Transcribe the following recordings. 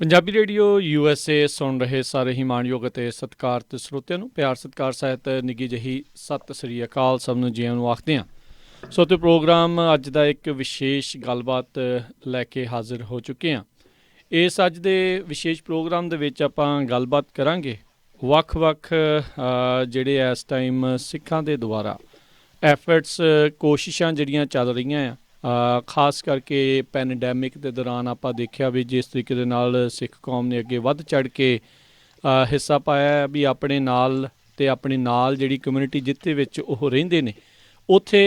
Punjabi radio USA ਸੁਣ ਰਹੇ ਸਾਰੇ ਹੀ ਮਾਣਯੋਗ ਅਤੇ ਸਤਿਕਾਰਤ ਸਰੋਤਿਆਂ ਨੂੰ ਪਿਆਰ ਸਤਿਕਾਰ ਸਹਿਤ ਨਿੱਘੀ ਜਿਹੀ ਸਤਿ ਸ੍ਰੀ ਅਕਾਲ ਸਭ ਨੂੰ ਜੀਆਂ ਨੂੰ ਆਖਦੇ ਹਾਂ। ਸੋ ਤੇ ਪ੍ਰੋਗਰਾਮ ਅੱਜ ਦਾ ਇੱਕ ਵਿਸ਼ੇਸ਼ ਗੱਲਬਾਤ ਲੈ ਕੇ ਹਾਜ਼ਰ ਹੋ ਚੁੱਕੇ ਹਾਂ। ਇਸ ਅੱਜ ਦੇ ਵਿਸ਼ੇਸ਼ ਪ੍ਰੋਗਰਾਮ ਦੇ ਵਿੱਚ ਆਪਾਂ ਗੱਲਬਾਤ ਕਰਾਂਗੇ ਵੱਖ-ਵੱਖ ਜਿਹੜੇ ਇਸ ਟਾਈਮ ਸਿੱਖਾਂ ਦੇ ਦੁਆਰਾ ਐਫਰਟਸ ਕੋਸ਼ਿਸ਼ਾਂ ਜਿਹੜੀਆਂ ਚੱਲ ਰਹੀਆਂ ਆ। ਖਾਸ ਕਰਕੇ ਪੈਨਡੈਮਿਕ ਦੇ ਦੌਰਾਨ ਆਪਾਂ ਦੇਖਿਆ ਵੀ ਜਿਸ ਤਰੀਕੇ ਦੇ ਨਾਲ ਸਿੱਖ ਕੌਮ ਨੇ ਅੱਗੇ ਵੱਧ ਚੜ੍ਹ ਕੇ ਹਿੱਸਾ ਪਾਇਆ ਵੀ ਆਪਣੇ ਨਾਲ ਅਤੇ ਆਪਣੇ ਨਾਲ ਜਿਹੜੀ ਕਮਿਊਨਿਟੀ ਜਿੱਥੇ ਵਿੱਚ ਉਹ ਰਹਿੰਦੇ ਨੇ ਉੱਥੇ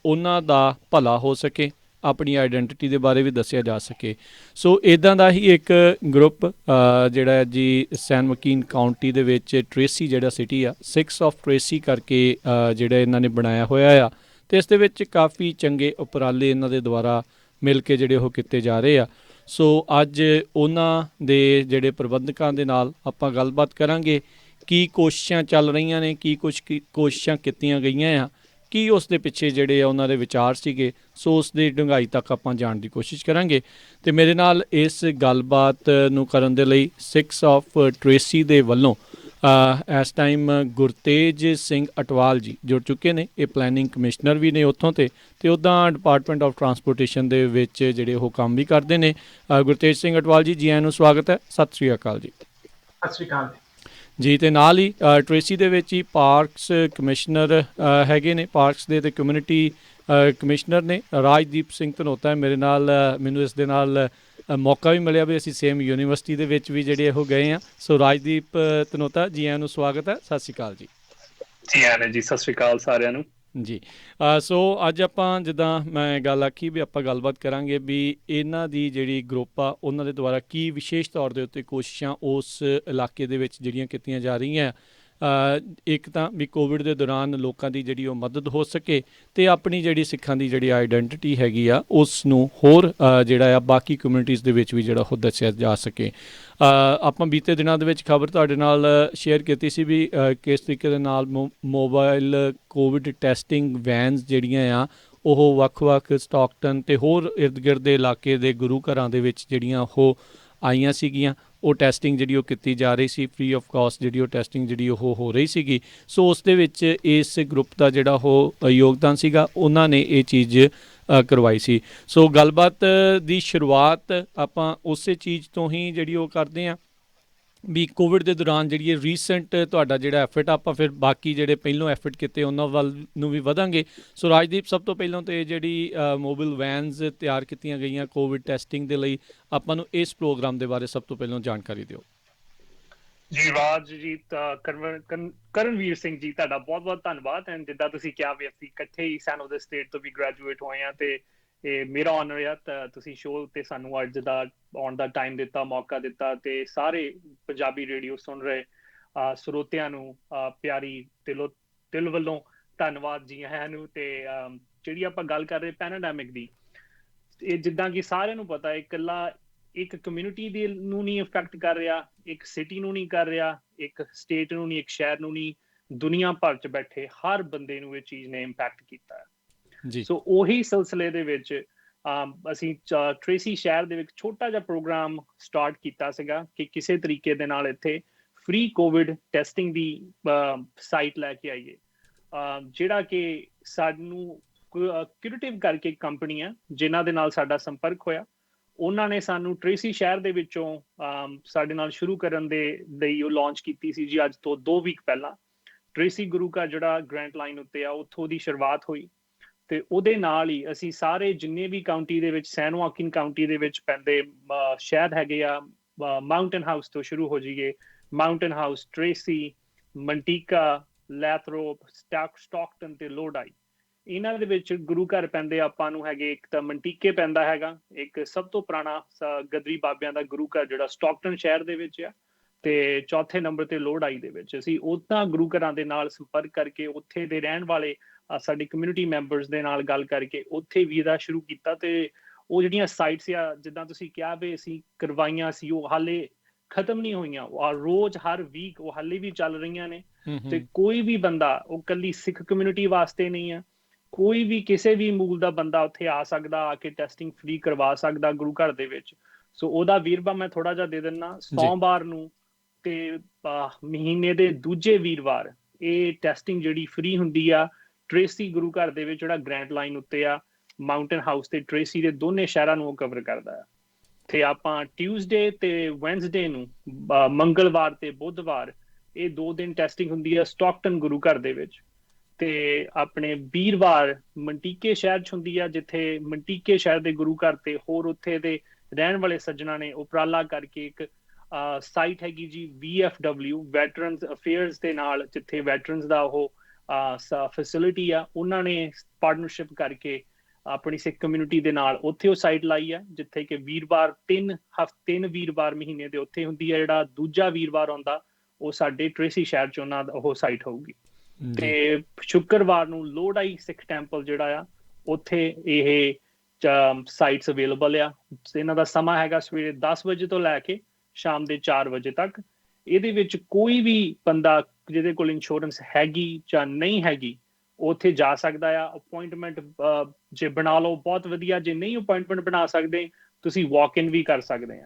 ਉਹਨਾਂ ਦਾ ਭਲਾ ਹੋ ਸਕੇ, ਆਪਣੀ ਆਈਡੈਂਟੀਟੀ ਦੇ ਬਾਰੇ ਵੀ ਦੱਸਿਆ ਜਾ ਸਕੇ। ਸੋ ਇੱਦਾਂ ਦਾ ਹੀ ਇੱਕ ਗਰੁੱਪ ਜਿਹੜਾ ਜੀ ਸੈਨ ਮਕੀਨ ਕਾਊਂਟੀ ਦੇ ਵਿੱਚ ਟਰੇਸੀ ਜਿਹੜਾ ਸਿਟੀ ਆ 6 ਆਫ ਟਰੇਸੀ ਕਰਕੇ ਜਿਹੜਾ ਇਹਨਾਂ ਨੇ ਬਣਾਇਆ ਹੋਇਆ ਆ ਅਤੇ ਇਸ ਦੇ ਵਿੱਚ ਕਾਫੀ ਚੰਗੇ ਉਪਰਾਲੇ ਇਹਨਾਂ ਦੇ ਦੁਆਰਾ ਮਿਲ ਕੇ ਜਿਹੜੇ ਉਹ ਕੀਤੇ ਜਾ ਰਹੇ ਆ। ਸੋ ਅੱਜ ਉਹਨਾਂ ਦੇ ਜਿਹੜੇ ਪ੍ਰਬੰਧਕਾਂ ਦੇ ਨਾਲ ਆਪਾਂ ਗੱਲਬਾਤ ਕਰਾਂਗੇ ਕੀ ਕੋਸ਼ਿਸ਼ਾਂ ਚੱਲ ਰਹੀਆਂ ਨੇ, ਕੀ ਕੁਛ ਕੋਸ਼ਿਸ਼ਾਂ ਕੀਤੀਆਂ ਗਈਆਂ ਆ, ਕੀ ਉਸ ਦੇ ਪਿੱਛੇ ਜਿਹੜੇ ਆ ਉਹਨਾਂ ਦੇ ਵਿਚਾਰ ਸੀਗੇ। ਸੋ ਉਸ ਦੀ ਡੂੰਘਾਈ ਤੱਕ ਆਪਾਂ ਜਾਣ ਦੀ ਕੋਸ਼ਿਸ਼ ਕਰਾਂਗੇ ਅਤੇ ਮੇਰੇ ਨਾਲ ਇਸ ਗੱਲਬਾਤ ਨੂੰ ਕਰਨ ਦੇ ਲਈ 6 ਆਫ ਟਰੇਸੀ ਦੇ ਵੱਲੋਂ ਇਸ ਟਾਈਮ ਗੁਰਤੇਜ ਸਿੰਘ ਅਟਵਾਲ ਜੀ ਜੁੜ ਚੁੱਕੇ ਨੇ। ਇਹ ਪਲੈਨਿੰਗ ਕਮਿਸ਼ਨਰ ਵੀ ਨੇ ਉੱਥੋਂ ਅਤੇ ਉੱਦਾਂ ਡਿਪਾਰਟਮੈਂਟ ਆਫ ਟਰਾਂਸਪੋਰਟੇਸ਼ਨ ਦੇ ਵਿੱਚ ਜਿਹੜੇ ਉਹ ਕੰਮ ਵੀ ਕਰਦੇ ਨੇ। ਗੁਰਤੇਜ ਸਿੰਘ ਅਟਵਾਲ ਜੀ, ਜੀ ਆਇਆਂ ਨੂੰ ਸਵਾਗਤ ਹੈ। ਸਤਿ ਸ਼੍ਰੀ ਅਕਾਲ ਜੀ। ਸਤਿ ਸ਼੍ਰੀ ਅਕਾਲ ਜੀ। ਅਤੇ ਨਾਲ ਹੀ ਟਰੇਸੀ ਦੇ ਵਿੱਚ ਹੀ ਪਾਰਕਸ ਕਮਿਸ਼ਨਰ ਹੈਗੇ ਨੇ, ਪਾਰਕਸ ਦੇ ਅਤੇ ਕਮਿਊਨਿਟੀ ਕਮਿਸ਼ਨਰ ਨੇ ਰਾਜਦੀਪ ਸਿੰਘ ਧਨੋਤਾ ਮੇਰੇ ਨਾਲ। ਮੈਨੂੰ ਇਸ ਦੇ ਨਾਲ ਮੌਕਾ ਵੀ ਮਿਲਿਆ ਵੀ ਅਸੀਂ ਸੇਮ ਯੂਨੀਵਰਸਿਟੀ ਦੇ ਵਿੱਚ ਵੀ ਜਿਹੜੇ ਉਹ ਗਏ ਹਾਂ। ਸੋ ਰਾਜਦੀਪ ਧਨੋਤਾ, ਜੀ ਆਇਆਂ ਨੂੰ ਸਵਾਗਤ ਹੈ। ਸਤਿ ਸ਼੍ਰੀ ਅਕਾਲ ਜੀ। ਜੀ ਆਇਆਂ ਨੇ ਜੀ, ਸਤਿ ਸ਼੍ਰੀ ਅਕਾਲ ਸਾਰਿਆਂ ਨੂੰ ਜੀ। ਸੋ ਅੱਜ ਆਪਾਂ ਜਿੱਦਾਂ ਮੈਂ ਗੱਲ ਆਖੀ ਵੀ ਆਪਾਂ ਗੱਲਬਾਤ ਕਰਾਂਗੇ ਵੀ ਇਹਨਾਂ ਦੀ ਜਿਹੜੀ ਗਰੁੱਪ ਆ ਉਹਨਾਂ ਦੇ ਦੁਆਰਾ ਕੀ ਵਿਸ਼ੇਸ਼ ਤੌਰ ਦੇ ਉੱਤੇ ਕੋਸ਼ਿਸ਼ਾਂ ਉਸ ਇਲਾਕੇ ਦੇ ਵਿੱਚ ਜਿਹੜੀਆਂ ਕੀਤੀਆਂ ਜਾ ਰਹੀਆਂ। ਇੱਕ ਤਾਂ ਵੀ ਕੋਵਿਡ ਦੇ ਦੌਰਾਨ ਲੋਕਾਂ ਦੀ ਜਿਹੜੀ ਉਹ ਮਦਦ ਹੋ ਸਕੇ ਅਤੇ ਆਪਣੀ ਜਿਹੜੀ ਸਿੱਖਾਂ ਦੀ ਜਿਹੜੀ ਆਈਡੈਂਟੀਟੀ ਹੈਗੀ ਆ ਉਸ ਨੂੰ ਹੋਰ ਜਿਹੜਾ ਆ ਬਾਕੀ ਕਮਿਊਨਿਟੀਜ਼ ਦੇ ਵਿੱਚ ਵੀ ਜਿਹੜਾ ਉਹ ਦੱਸਿਆ ਜਾ ਸਕੇ। ਆਪਾਂ ਬੀਤੇ ਦਿਨਾਂ ਦੇ ਵਿੱਚ ਖਬਰ ਤੁਹਾਡੇ ਨਾਲ ਸ਼ੇਅਰ ਕੀਤੀ ਸੀ ਵੀ ਕਿਸ ਤਰੀਕੇ ਦੇ ਨਾਲ ਮੋਬਾਈਲ ਕੋਵਿਡ ਟੈਸਟਿੰਗ ਵੈਨਸ ਜਿਹੜੀਆਂ ਆ ਉਹ ਵੱਖ-ਵੱਖ ਸਟਾਕਟਨ ਅਤੇ ਹੋਰ ਇਰਦ ਗਿਰਦ ਦੇ ਇਲਾਕੇ ਦੇ ਗੁਰੂ ਘਰਾਂ ਦੇ ਵਿੱਚ ਜਿਹੜੀਆਂ ਉਹ ਆਈਆਂ ਸੀਗੀਆਂ। ਉਹ ਟੈਸਟਿੰਗ ਜਿਹੜੀ ਉਹ ਕੀਤੀ ਜਾ ਰਹੀ ਸੀ, ਫ੍ਰੀ ਆਫ ਕਾਸਟ ਜਿਹੜੀ ਉਹ ਟੈਸਟਿੰਗ ਜਿਹੜੀ ਉਹ ਹੋ ਰਹੀ ਸੀਗੀ। ਸੋ ਉਸ ਦੇ ਵਿੱਚ ਇਸ ਗਰੁੱਪ ਦਾ ਜਿਹੜਾ ਉਹ ਯੋਗਦਾਨ ਸੀਗਾ, ਉਹਨਾਂ ਨੇ ਇਹ ਚੀਜ਼ ਕਰਵਾਈ ਸੀ। ਸੋ ਗੱਲਬਾਤ ਦੀ ਸ਼ੁਰੂਆਤ ਆਪਾਂ ਉਸੇ ਚੀਜ਼ ਤੋਂ ਹੀ ਜਿਹੜੀ ਉਹ ਕਰਦੇ ਹਾਂ ਵੀ ਕੋਵਿਡ ਦੇ ਦੌਰਾਨ ਜਿਹੜੀ ਇਹ ਰੀਸੈਂਟ ਤੁਹਾਡਾ ਜਿਹੜਾ ਐਫਰਟ ਆਪਾਂ ਫਿਰ ਬਾਕੀ ਜਿਹੜੇ ਪਹਿਲੋਂ ਐਫਰਟ ਕੀਤੇ ਉਹਨਾਂ ਵੱਲ ਨੂੰ ਵੀ ਵਧਾਂਗੇ। ਸੋ ਰਾਜਦੀਪ, ਸਭ ਤੋਂ ਪਹਿਲਾਂ ਤਾਂ ਇਹ ਜਿਹੜੀ ਮੋਬਾਈਲ ਵੈਨਸ ਤਿਆਰ ਕੀਤੀਆਂ ਗਈਆਂ ਕੋਵਿਡ ਟੈਸਟਿੰਗ ਦੇ ਲਈ, ਆਪਾਂ ਨੂੰ ਇਸ ਪ੍ਰੋਗਰਾਮ ਦੇ ਬਾਰੇ ਸਭ ਤੋਂ ਪਹਿਲਾਂ ਜਾਣਕਾਰੀ ਦਿਓ। ਜੀ ਰਾਜਜੀਤ, ਕਰਨਵੀਰ ਸਿੰਘ ਜੀ, ਤੁਹਾਡਾ ਬਹੁਤ ਬਹੁਤ ਧੰਨਵਾਦ। ਐਂਡ ਜਿੱਦਾਂ ਤੁਸੀਂ ਕਿਹਾ ਵੀ ਅਸੀਂ ਇਕੱਠੇ ਹੀ ਸੈਨ ਆਫ ਦ ਸਟੇਟ ਤੋਂ ਵੀ ਗ੍ਰੈਜੂਏਟ ਹੋਏ ਹਾਂ ਅਤੇ ਇਹ ਮੇਰਾ ਆਨਰ ਆ ਤਾਂ ਤੁਸੀਂ ਸ਼ੋਅ 'ਤੇ ਸਾਨੂੰ ਅੱਜ ਦਾ ਆਉਣ ਦਾ ਟਾਈਮ ਦਿੱਤਾ, ਮੌਕਾ ਦਿੱਤਾ ਅਤੇ ਸਾਰੇ ਪੰਜਾਬੀ ਰੇਡੀਓ ਸੁਣ ਰਹੇ ਸਰੋਤਿਆਂ ਨੂੰ ਪਿਆਰੀ ਦਿਲ ਵੱਲੋਂ ਧੰਨਵਾਦ ਜੀ ਆਇਆਂ ਨੂੰ। ਅਤੇ ਜਿਹੜੀ ਆਪਾਂ ਗੱਲ ਕਰ ਰਹੇ ਪੈਰਾਡੈਮਿਕ ਦੀ, ਇਹ ਜਿੱਦਾਂ ਕਿ ਸਾਰਿਆਂ ਨੂੰ ਪਤਾ ਇਕੱਲਾ ਇੱਕ ਕਮਿਊਨਿਟੀ ਦੇ ਨੂੰ ਨਹੀਂ ਇਫੈਕਟ ਕਰ ਰਿਹਾ, ਇੱਕ ਸਿਟੀ ਨੂੰ ਨਹੀਂ ਕਰ ਰਿਹਾ, ਇੱਕ ਸਟੇਟ ਨੂੰ ਨਹੀਂ, ਇੱਕ ਸ਼ਹਿਰ ਨੂੰ ਨਹੀਂ, ਦੁਨੀਆ ਭਰ 'ਚ ਬੈਠੇ ਹਰ ਬੰਦੇ ਨੂੰ ਇਹ ਚੀਜ਼ ਨੇ ਇੰਪੈਕਟ ਕੀਤਾ ਹੈ। ਸੋ ਉਹੀ ਸਿਲਸਿਲੇ ਦੇ ਵਿੱਚ ਅਸੀਂ ਟਰੇਸੀ ਸ਼ਹਿਰ ਦੇ ਵਿੱਚ ਛੋਟਾ ਜਿਹਾ ਪ੍ਰੋਗਰਾਮ ਸਟਾਰਟ ਕੀਤਾ ਸੀਗਾ ਕਿ ਕਿਸੇ ਤਰੀਕੇ ਦੇ ਨਾਲ ਇੱਥੇ ਫ੍ਰੀ ਕੋਵਿਡ ਟੈਸਟਿੰਗ ਦੀ ਸਾਈਟ ਲੈ ਕੇ ਆਈਏ, ਜਿਹੜਾ ਕਿ ਸਾਨੂੰ ਕਿਊਰੇਟਿਵ ਕਰਕੇ ਕੰਪਨੀ ਆ ਜਿਨ੍ਹਾਂ ਦੇ ਨਾਲ ਸਾਡਾ ਸੰਪਰਕ ਹੋਇਆ। ਉਹਨਾਂ ਨੇ ਸਾਨੂੰ ਟਰੇਸੀ ਸ਼ਹਿਰ ਦੇ ਵਿੱਚੋਂ ਸਾਡੇ ਨਾਲ ਸ਼ੁਰੂ ਕਰਨ ਦੇ ਲਈ ਉਹ ਲਾਂਚ ਕੀਤੀ ਸੀ ਜੀ ਅੱਜ ਤੋਂ 2 ਵੀਕ ਪਹਿਲਾਂ। ਟਰੇਸੀ ਗੁਰੂ ਘਰ ਜਿਹੜਾ ਗ੍ਰੈਂਟ ਲਾਈਨ ਉੱਤੇ ਆ ਉੱਥੋਂ ਦੀ ਸ਼ੁਰੂਆਤ ਹੋਈ ਅਤੇ ਉਹਦੇ ਨਾਲ ਹੀ ਅਸੀਂ ਸਾਰੇ ਜਿੰਨੇ ਵੀ ਕਾਊਂਟੀ ਦੇ ਵਿੱਚ ਸੈਨ ਜੋਆਕਿਨ ਕਾਊਂਟੀ ਦੇ ਵਿੱਚ ਪੈਂਦੇ ਸ਼ਹਿਰ ਹੈਗੇ ਆ, ਮਾਊਂਟਨ ਹਾਊਸ ਤੋਂ ਸ਼ੁਰੂ ਹੋ ਜਾਈਏ, ਮਾਊਂਟਨ ਹਾਊਸ, ਟਰੇਸੀ, ਮੰਟੀਕਾ, ਲੈਥਰੋਪ, ਸਟਾਕਟਨ ਅਤੇ ਲੋਡਾਈ, ਇਹਨਾਂ ਦੇ ਵਿੱਚ ਗੁਰੂ ਘਰ ਪੈਂਦੇ ਆਪਾਂ ਨੂੰ ਹੈਗੇ। ਇੱਕ ਤਾਂ ਮੰਟੀਕੇ ਪੈਂਦਾ ਹੈਗਾ, ਇੱਕ ਸਭ ਤੋਂ ਪੁਰਾਣਾ ਗਦਰੀ ਬਾਬਿਆਂ ਦਾ ਗੁਰੂ ਘਰ ਜਿਹੜਾ ਸਟਾਕਟਨ ਸ਼ਹਿਰ ਦੇ ਵਿੱਚ ਆ, ਅਤੇ ਚੌਥੇ ਨੰਬਰ 'ਤੇ ਲੋਡਾਈ ਦੇ ਵਿੱਚ। ਅਸੀਂ ਉਹਨਾਂ ਗੁਰੂ ਘਰਾਂ ਦੇ ਨਾਲ ਸੰਪਰਕ ਕਰਕੇ ਉੱਥੇ ਦੇ ਰਹਿਣ ਵਾਲੇ ਸਾਡੀ ਕਮਿਊਨਿਟੀ ਮੈਂਬਰਸ ਦੇ ਨਾਲ ਗੱਲ ਕਰਕੇ ਉੱਥੇ ਵੀ ਇਹਦਾ ਸ਼ੁਰੂ ਕੀਤਾ। ਅਤੇ ਉਹ ਜਿਹੜੀਆਂ ਸਾਈਟਸ ਆ ਜਿੱਦਾਂ ਤੁਸੀਂ ਕਿਹਾ ਵੀ ਅਸੀਂ ਕਰਵਾਈਆਂ ਸੀ, ਉਹ ਹਾਲੇ ਖਤਮ ਨਹੀਂ ਹੋਈਆਂ, ਰੋਜ਼ ਹਰ ਵੀਕ ਉਹ ਹਾਲੇ ਵੀ ਚੱਲ ਰਹੀਆਂ ਨੇ। ਅਤੇ ਕੋਈ ਵੀ ਬੰਦਾ, ਉਹ ਇਕੱਲੀ ਸਿੱਖ ਕਮਿਊਨਿਟੀ ਵਾਸਤੇ ਨਹੀਂ ਆ, ਕੋਈ ਵੀ ਕਿਸੇ ਵੀ ਮੂਲ ਦਾ ਬੰਦਾ ਉੱਥੇ ਆ ਸਕਦਾ, ਆ ਕੇ ਟੈਸਟਿੰਗ ਫ੍ਰੀ ਕਰਵਾ ਸਕਦਾ ਗੁਰੂ ਘਰ ਦੇ ਵਿੱਚ। ਸੋ ਉਹਦਾ ਵੇਰਵਾ ਮੈਂ ਥੋੜਾ ਜਿਹਾ ਦੇ ਦਿੰਦਾ। ਸੋਮਵਾਰ ਨੂੰ ਤੇ ਮਹੀਨੇ ਦੇ ਦੂਜੇ ਵੀਰਵਾਰ ਇਹ ਟੈਸਟਿੰਗ ਜਿਹੜੀ ਫ੍ਰੀ ਹੁੰਦੀ ਆ ਟ੍ਰੇਸੀ ਗੁਰੂ ਘਰ ਦੇ ਵਿੱਚ, ਜਿਹੜਾ ਗ੍ਰੈਂਡ ਲਾਈਨ ਉੱਤੇ ਆ, ਮਾਊਂਟੇਨ ਹਾਊਸ ਤੇ ਟ੍ਰੇਸੀ ਦੇ ਦੋਨੇ ਸ਼ਹਿਰਾਂ ਨੂੰ ਉਹ ਕਵਰ ਕਰਦਾ ਆ। ਤੇ ਆਪਾਂ ਟਿਊਜ਼ਡੇ ਤੇ ਵੈਨਸਡੇ ਨੂੰ, ਮੰਗਲਵਾਰ ਤੇ ਬੁੱਧਵਾਰ, ਇਹ 2 ਦਿਨ ਟੈਸਟਿੰਗ ਹੁੰਦੀ ਆ ਸਟਾਕਟਨ ਗੁਰੂ ਘਰ ਦੇ ਵਿੱਚ। ਤੇ ਆਪਣੇ ਵੀਰਵਾਰ ਮੰਟੀਕੇ ਸ਼ਹਿਰ 'ਚ ਹੁੰਦੀ ਆ, ਜਿੱਥੇ ਮੰਟੀਕੇ ਸ਼ਹਿਰ ਦੇ ਗੁਰੂ ਘਰ ਤੇ ਹੋਰ ਉੱਥੇ ਦੇ ਰਹਿਣ ਵਾਲੇ ਸੱਜਣਾ ਨੇ ਉਪਰਾਲਾ ਕਰਕੇ ਇੱਕ ਸਾਈਟ ਹੈਗੀ ਜੀ VFW ਵੈਟਰਨਸ ਅਫੇਅਰਸ ਦੇ ਨਾਲ, ਜਿੱਥੇ ਵੈਟਰਨਸ ਦਾ ਉਹ ਫੈਸਿਲਿਟੀ ਆ, ਉਹਨਾਂ ਨੇ ਪਾਰਟਨਰਸ਼ਿਪ ਕਰਕੇ ਆਪਣੀ ਸਿੱਖ ਕਮਿਊਨਿਟੀ ਦੇ ਨਾਲ ਉੱਥੇ ਉਹ ਸਾਈਟ ਲਾਈ ਆ, ਜਿੱਥੇ ਕਿ ਵੀਰਵਾਰ 3 ਵੀਰਵਾਰ ਮਹੀਨੇ ਦੇ ਉੱਥੇ ਹੁੰਦੀ ਆ। ਜਿਹੜਾ ਦੂਜਾ ਵੀਰਵਾਰ ਆਉਂਦਾ ਉਹ ਸਾਡੇ ਟ੍ਰੇਸੀ ਸ਼ਹਿਰ 'ਚ ਉਹਨਾਂ ਦਾ ਉਹ ਸਾਈਟ ਹੋਊਗੀ। ਤੇ ਸ਼ੁੱਕਰਵਾਰ ਨੂੰ ਲੋਹੜਾਈ ਸਿੱਖ ਟੈਂਪਲ ਜਿਹੜਾ ਆ, ਉੱਥੇ ਇਹ ਸਾਈਟਸ ਅਵੇਲੇਬਲ ਆ। ਇਹਨਾਂ ਦਾ ਸਮਾਂ ਹੈਗਾ ਸਵੇਰੇ 10 ਵਜੇ ਤੋਂ ਲੈ ਕੇ ਸ਼ਾਮ ਦੇ 4 ਵਜੇ ਤੱਕ। ਇਹਦੇ ਵਿੱਚ ਕੋਈ ਵੀ ਬੰਦਾ ਜਿਹਦੇ ਕੋਲ ਇੰਸ਼ੋਰੈਂਸ ਹੈਗੀ ਜਾਂ ਨਹੀਂ ਹੈਗੀ ਉੱਥੇ ਜਾ ਸਕਦਾ ਆ। ਅਪੁਆਇੰਟਮੈਂਟ ਜੇ ਬਣਾ ਲਓ ਬਹੁਤ ਵਧੀਆ, ਜੇ ਨਹੀਂ ਅਪੁਆਇੰਟਮੈਂਟ ਬਣਾ ਸਕਦੇ ਤੁਸੀਂ ਵਾਕ ਇਨ ਵੀ ਕਰ ਸਕਦੇ ਆ।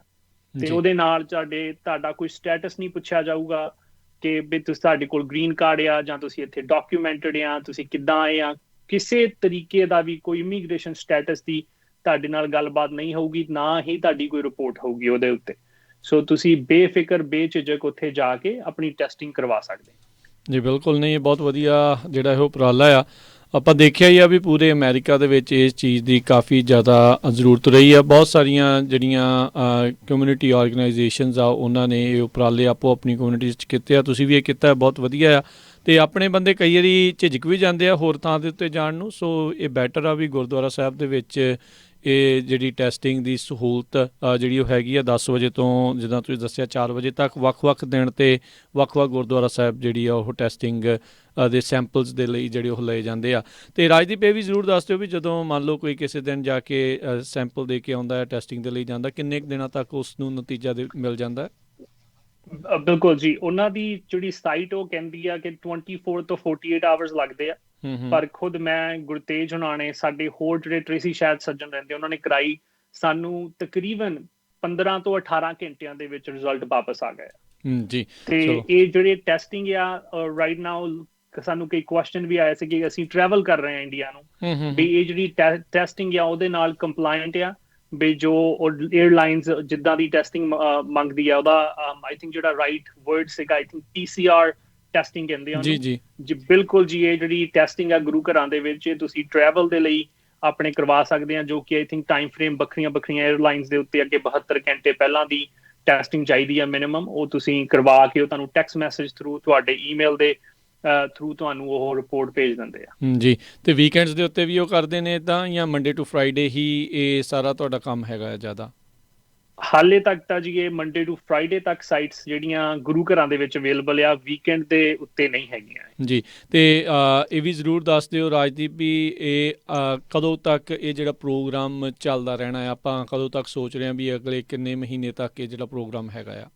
ਤੇ ਉਹਦੇ ਨਾਲ ਤੁਹਾਡਾ ਕੋਈ ਸਟੇਟਸ ਨਹੀਂ ਪੁੱਛਿਆ ਜਾਊਗਾ ਕਿ ਵੀ ਤੁਹਾਡੇ ਕੋਲ ਗ੍ਰੀਨ ਕਾਰਡ ਆ ਜਾਂ ਤੁਸੀਂ ਇੱਥੇ ਡਾਕੂਮੈਂਟਡ ਆ, ਤੁਸੀਂ ਕਿੱਦਾਂ ਆਏ ਆ। ਕਿਸੇ ਤਰੀਕੇ ਦਾ ਵੀ ਕੋਈ ਇਮੀਗ੍ਰੇਸ਼ਨ ਸਟੇਟਸ ਦੀ ਤੁਹਾਡੇ ਨਾਲ ਗੱਲਬਾਤ ਨਹੀਂ ਹੋਊਗੀ, ਨਾ ਹੀ ਤੁਹਾਡੀ ਕੋਈ ਰਿਪੋਰਟ ਹੋਊਗੀ ਉਹਦੇ ਉੱਤੇ। ਸੋ ਤੁਸੀਂ ਬੇਫਿਕਰ ਬੇਝਿਜਕ ਉੱਥੇ ਜਾ ਕੇ ਆਪਣੀ ਟੈਸਟਿੰਗ ਕਰਵਾ ਸਕਦੇ ਜੀ। ਬਿਲਕੁਲ ਨਹੀਂ, ਇਹ ਬਹੁਤ ਵਧੀਆ ਜਿਹੜਾ ਇਹ ਉਪਰਾਲਾ ਆ। ਆਪਾਂ ਦੇਖਿਆ ਹੀ ਆ ਵੀ ਪੂਰੇ ਅਮਰੀਕਾ ਦੇ ਵਿੱਚ ਇਸ ਚੀਜ਼ ਦੀ ਕਾਫੀ ਜ਼ਿਆਦਾ ਜ਼ਰੂਰਤ ਰਹੀ ਆ। ਬਹੁਤ ਸਾਰੀਆਂ ਜਿਹੜੀਆਂ ਕਮਿਊਨਿਟੀ ਆਰਗੇਨਾਈਜੇਸ਼ਨਸ ਆ ਉਹਨਾਂ ਨੇ ਇਹ ਉਪਰਾਲੇ ਆਪੋ ਆਪਣੀ ਕਮਿਊਨਿਟੀਜ਼ 'ਚ ਕੀਤੇ ਆ। ਤੁਸੀਂ ਵੀ ਇਹ ਕੀਤਾ, ਬਹੁਤ ਵਧੀਆ ਆ। ਅਤੇ ਆਪਣੇ ਬੰਦੇ ਕਈ ਵਾਰੀ ਝਿਜਕ ਵੀ ਜਾਂਦੇ ਆ ਹੋਰ ਥਾਂ ਦੇ ਉੱਤੇ ਜਾਣ ਨੂੰ। ਸੋ ਇਹ ਬੈਟਰ ਆ ਵੀ ਗੁਰਦੁਆਰਾ ਸਾਹਿਬ ਦੇ ਵਿੱਚ ਇਹ ਜਿਹੜੀ ਟੈਸਟਿੰਗ ਦੀ ਸਹੂਲਤ ਜਿਹੜੀ ਉਹ ਹੈਗੀ ਆ 10 ਵਜੇ ਤੋਂ ਜਿੱਦਾਂ ਤੁਸੀਂ ਦੱਸਿਆ 4 ਵਜੇ ਤੱਕ, ਵੱਖ-ਵੱਖ ਦਿਨ 'ਤੇ ਵੱਖ-ਵੱਖ ਗੁਰਦੁਆਰਾ ਸਾਹਿਬ ਜਿਹੜੀ ਆ ਉਹ ਟੈਸਟਿੰਗ ਦੇ ਸੈਂਪਲਸ ਦੇ ਲਈ ਜਿਹੜੇ ਉਹ ਲਏ ਜਾਂਦੇ ਆ। ਅਤੇ ਰਾਜਦੀਪ ਇਹ ਵੀ ਜ਼ਰੂਰ ਦੱਸ ਦਿਓ ਵੀ ਜਦੋਂ ਮੰਨ ਲਓ ਕੋਈ ਕਿਸੇ ਦਿਨ ਜਾ ਕੇ ਸੈਂਪਲ ਦੇ ਕੇ ਆਉਂਦਾ ਹੈ, ਟੈਸਟਿੰਗ ਦੇ ਲਈ ਜਾਂਦਾ, ਕਿੰਨੇ ਕੁ ਦਿਨਾਂ ਤੱਕ ਉਸ ਨੂੰ ਨਤੀਜਾ ਮਿਲ ਜਾਂਦਾ? ਬਿਲਕੁਲ ਜੀ, ਉਹਨਾਂ ਦੀ ਜਿਹੜੀ ਸਾਈਟ ਉਹ ਕਹਿੰਦੀ ਆ ਕਿ 24 ਤੋਂ 48 ਆਵਰਸ ਲੱਗਦੇ ਆ। ਪਰ ਖੁਦ ਮੈਂ ਗੁਰਤੇਜ ਹੁਣਾਂ ਨੇ, ਸਾਡੇ ਹੋਰ ਜਿਹੜੇ ਟ੍ਰੇਸੀ ਸ਼ਾਇਦ ਸੱਜਣ ਰਹਿੰਦੇ, ਉਹਨਾਂ ਨੇ ਕਰਾਈ, ਸਾਨੂੰ ਤਕਰੀਬਨ 15 ਤੋਂ 18 ਘੰਟਿਆਂ ਦੇ ਵਿੱਚ ਰਿਜ਼ਲਟ ਵਾਪਸ ਆ ਗਏ ਜੀ। ਤੇ ਇਹ ਜਿਹੜੇ ਟੈਸਟਿੰਗ ਆ ਰਾਈਟ ਨਾਓ, ਸਾਨੂੰ ਕਈ ਕੁਐਸਚਨ ਵੀ ਆਏ ਸੀ ਕਿ ਅਸੀਂ ਟਰੈਵਲ ਕਰ ਰਹੇ ਹਾਂ ਇੰਡੀਆ ਨੂੰ, ਵੀ ਇਹ ਜਿਹੜੀ ਟੈਸਟਿੰਗ ਆ ਉਹਦੇ ਨਾਲ ਕੰਪਲਾਇੰਟ ਆ, ਵੀ ਜੋ ਏਅਰਲਾਈਨਸ ਜਿੱਦਾਂ ਦੀ ਟੈਸਟਿੰਗ ਮੰਗਦੀ ਆ ਉਹਦਾ ਆਈ ਥਿੰਕ ਜਿਹੜਾ ਰਾਈਟ ਵਰਡ ਸੀਗਾ ਆਈ ਥਿੰਕ PCR ਟੈਸਟਿੰਗ ਕਹਿੰਦੇ ਆ ਜੀ। ਬਿਲਕੁਲ ਜੀ, ਇਹ ਜਿਹੜੀ ਟੈਸਟਿੰਗ ਆ ਗੁਰੂ ਘਰਾਂ ਦੇ ਵਿੱਚ ਤੁਸੀਂ ਟਰੈਵਲ ਦੇ ਲਈ ਆਪਣੇ ਕਰਵਾ ਸਕਦੇ ਆ, ਜੋ ਕਿ ਆਈ ਥਿੰਕ ਟਾਈਮ ਫਰੇਮ ਵੱਖਰੀਆਂ ਏਅਰਲਾਈਨਸ ਦੇ ਉੱਤੇ ਅੱਗੇ 72 ਘੰਟੇ ਪਹਿਲਾਂ ਦੀ ਟੈਸਟਿੰਗ ਚਾਹੀਦੀ ਆ ਮਿਨੀਮਮ। ਉਹ ਤੁਸੀਂ ਕਰਵਾ ਕੇ ਉਹ ਤੁਹਾਨੂੰ ਟੈਕਸਟ ਮੈਸੇਜ ਥਰੂ ਤੁਹਾਡੇ ਈਮੇਲ ਦੇ ਥਰੂ ਤੁਹਾਨੂੰ ਉਹ ਰਿਪੋਰਟ ਭੇਜ ਦਿੰਦੇ ਆ ਜੀ। ਤੇ ਵੀਕਐਂਡਸ ਦੇ ਉੱਤੇ ਵੀ ਉਹ ਕਰਦੇ ਨੇ ਤਾਂ, ਜਾਂ ਮੰਡੇ ਟੂ ਫਰਾਈਡੇ ਹੀ ਇਹ ਸਾਰਾ ਤੁਹਾਡਾ ਕੰਮ ਹੈਗਾ ਜ਼ਿਆਦਾ? ਹਾਲੇ ਤੱਕ ਤਾਂ ਜੀ ਇਹ ਮੰਡੇ ਟੂ ਫਰਾਈਡੇ ਤੱਕ ਸਾਈਟਸ ਜਿਹੜੀਆਂ ਗੁਰੂ ਘਰਾਂ ਦੇ ਵਿੱਚ ਅਵੇਲੇਬਲ ਆ, ਵੀਕਐਂਡ ਦੇ ਉੱਤੇ ਨਹੀਂ ਹੈਗੀਆਂ ਜੀ। ਤੇ ਇਹ ਵੀ ਜ਼ਰੂਰ ਦੱਸ ਦਿਓ ਰਾਜਦੀਪ ਵੀ ਇਹ ਕਦੋਂ ਤੱਕ ਇਹ ਜਿਹੜਾ ਪ੍ਰੋਗਰਾਮ ਚੱਲਦਾ ਰਹਿਣਾ ਹੈ? ਆਪਾਂ ਕਦੋਂ ਤੱਕ ਸੋਚ ਰਹੇ ਹਾਂ ਵੀ ਅਗਲੇ ਕਿੰਨੇ ਮਹੀਨੇ ਤੱਕ ਇਹ ਜਿਹੜਾ ਪ੍ਰੋਗਰਾਮ ਹੈਗਾ ਆ?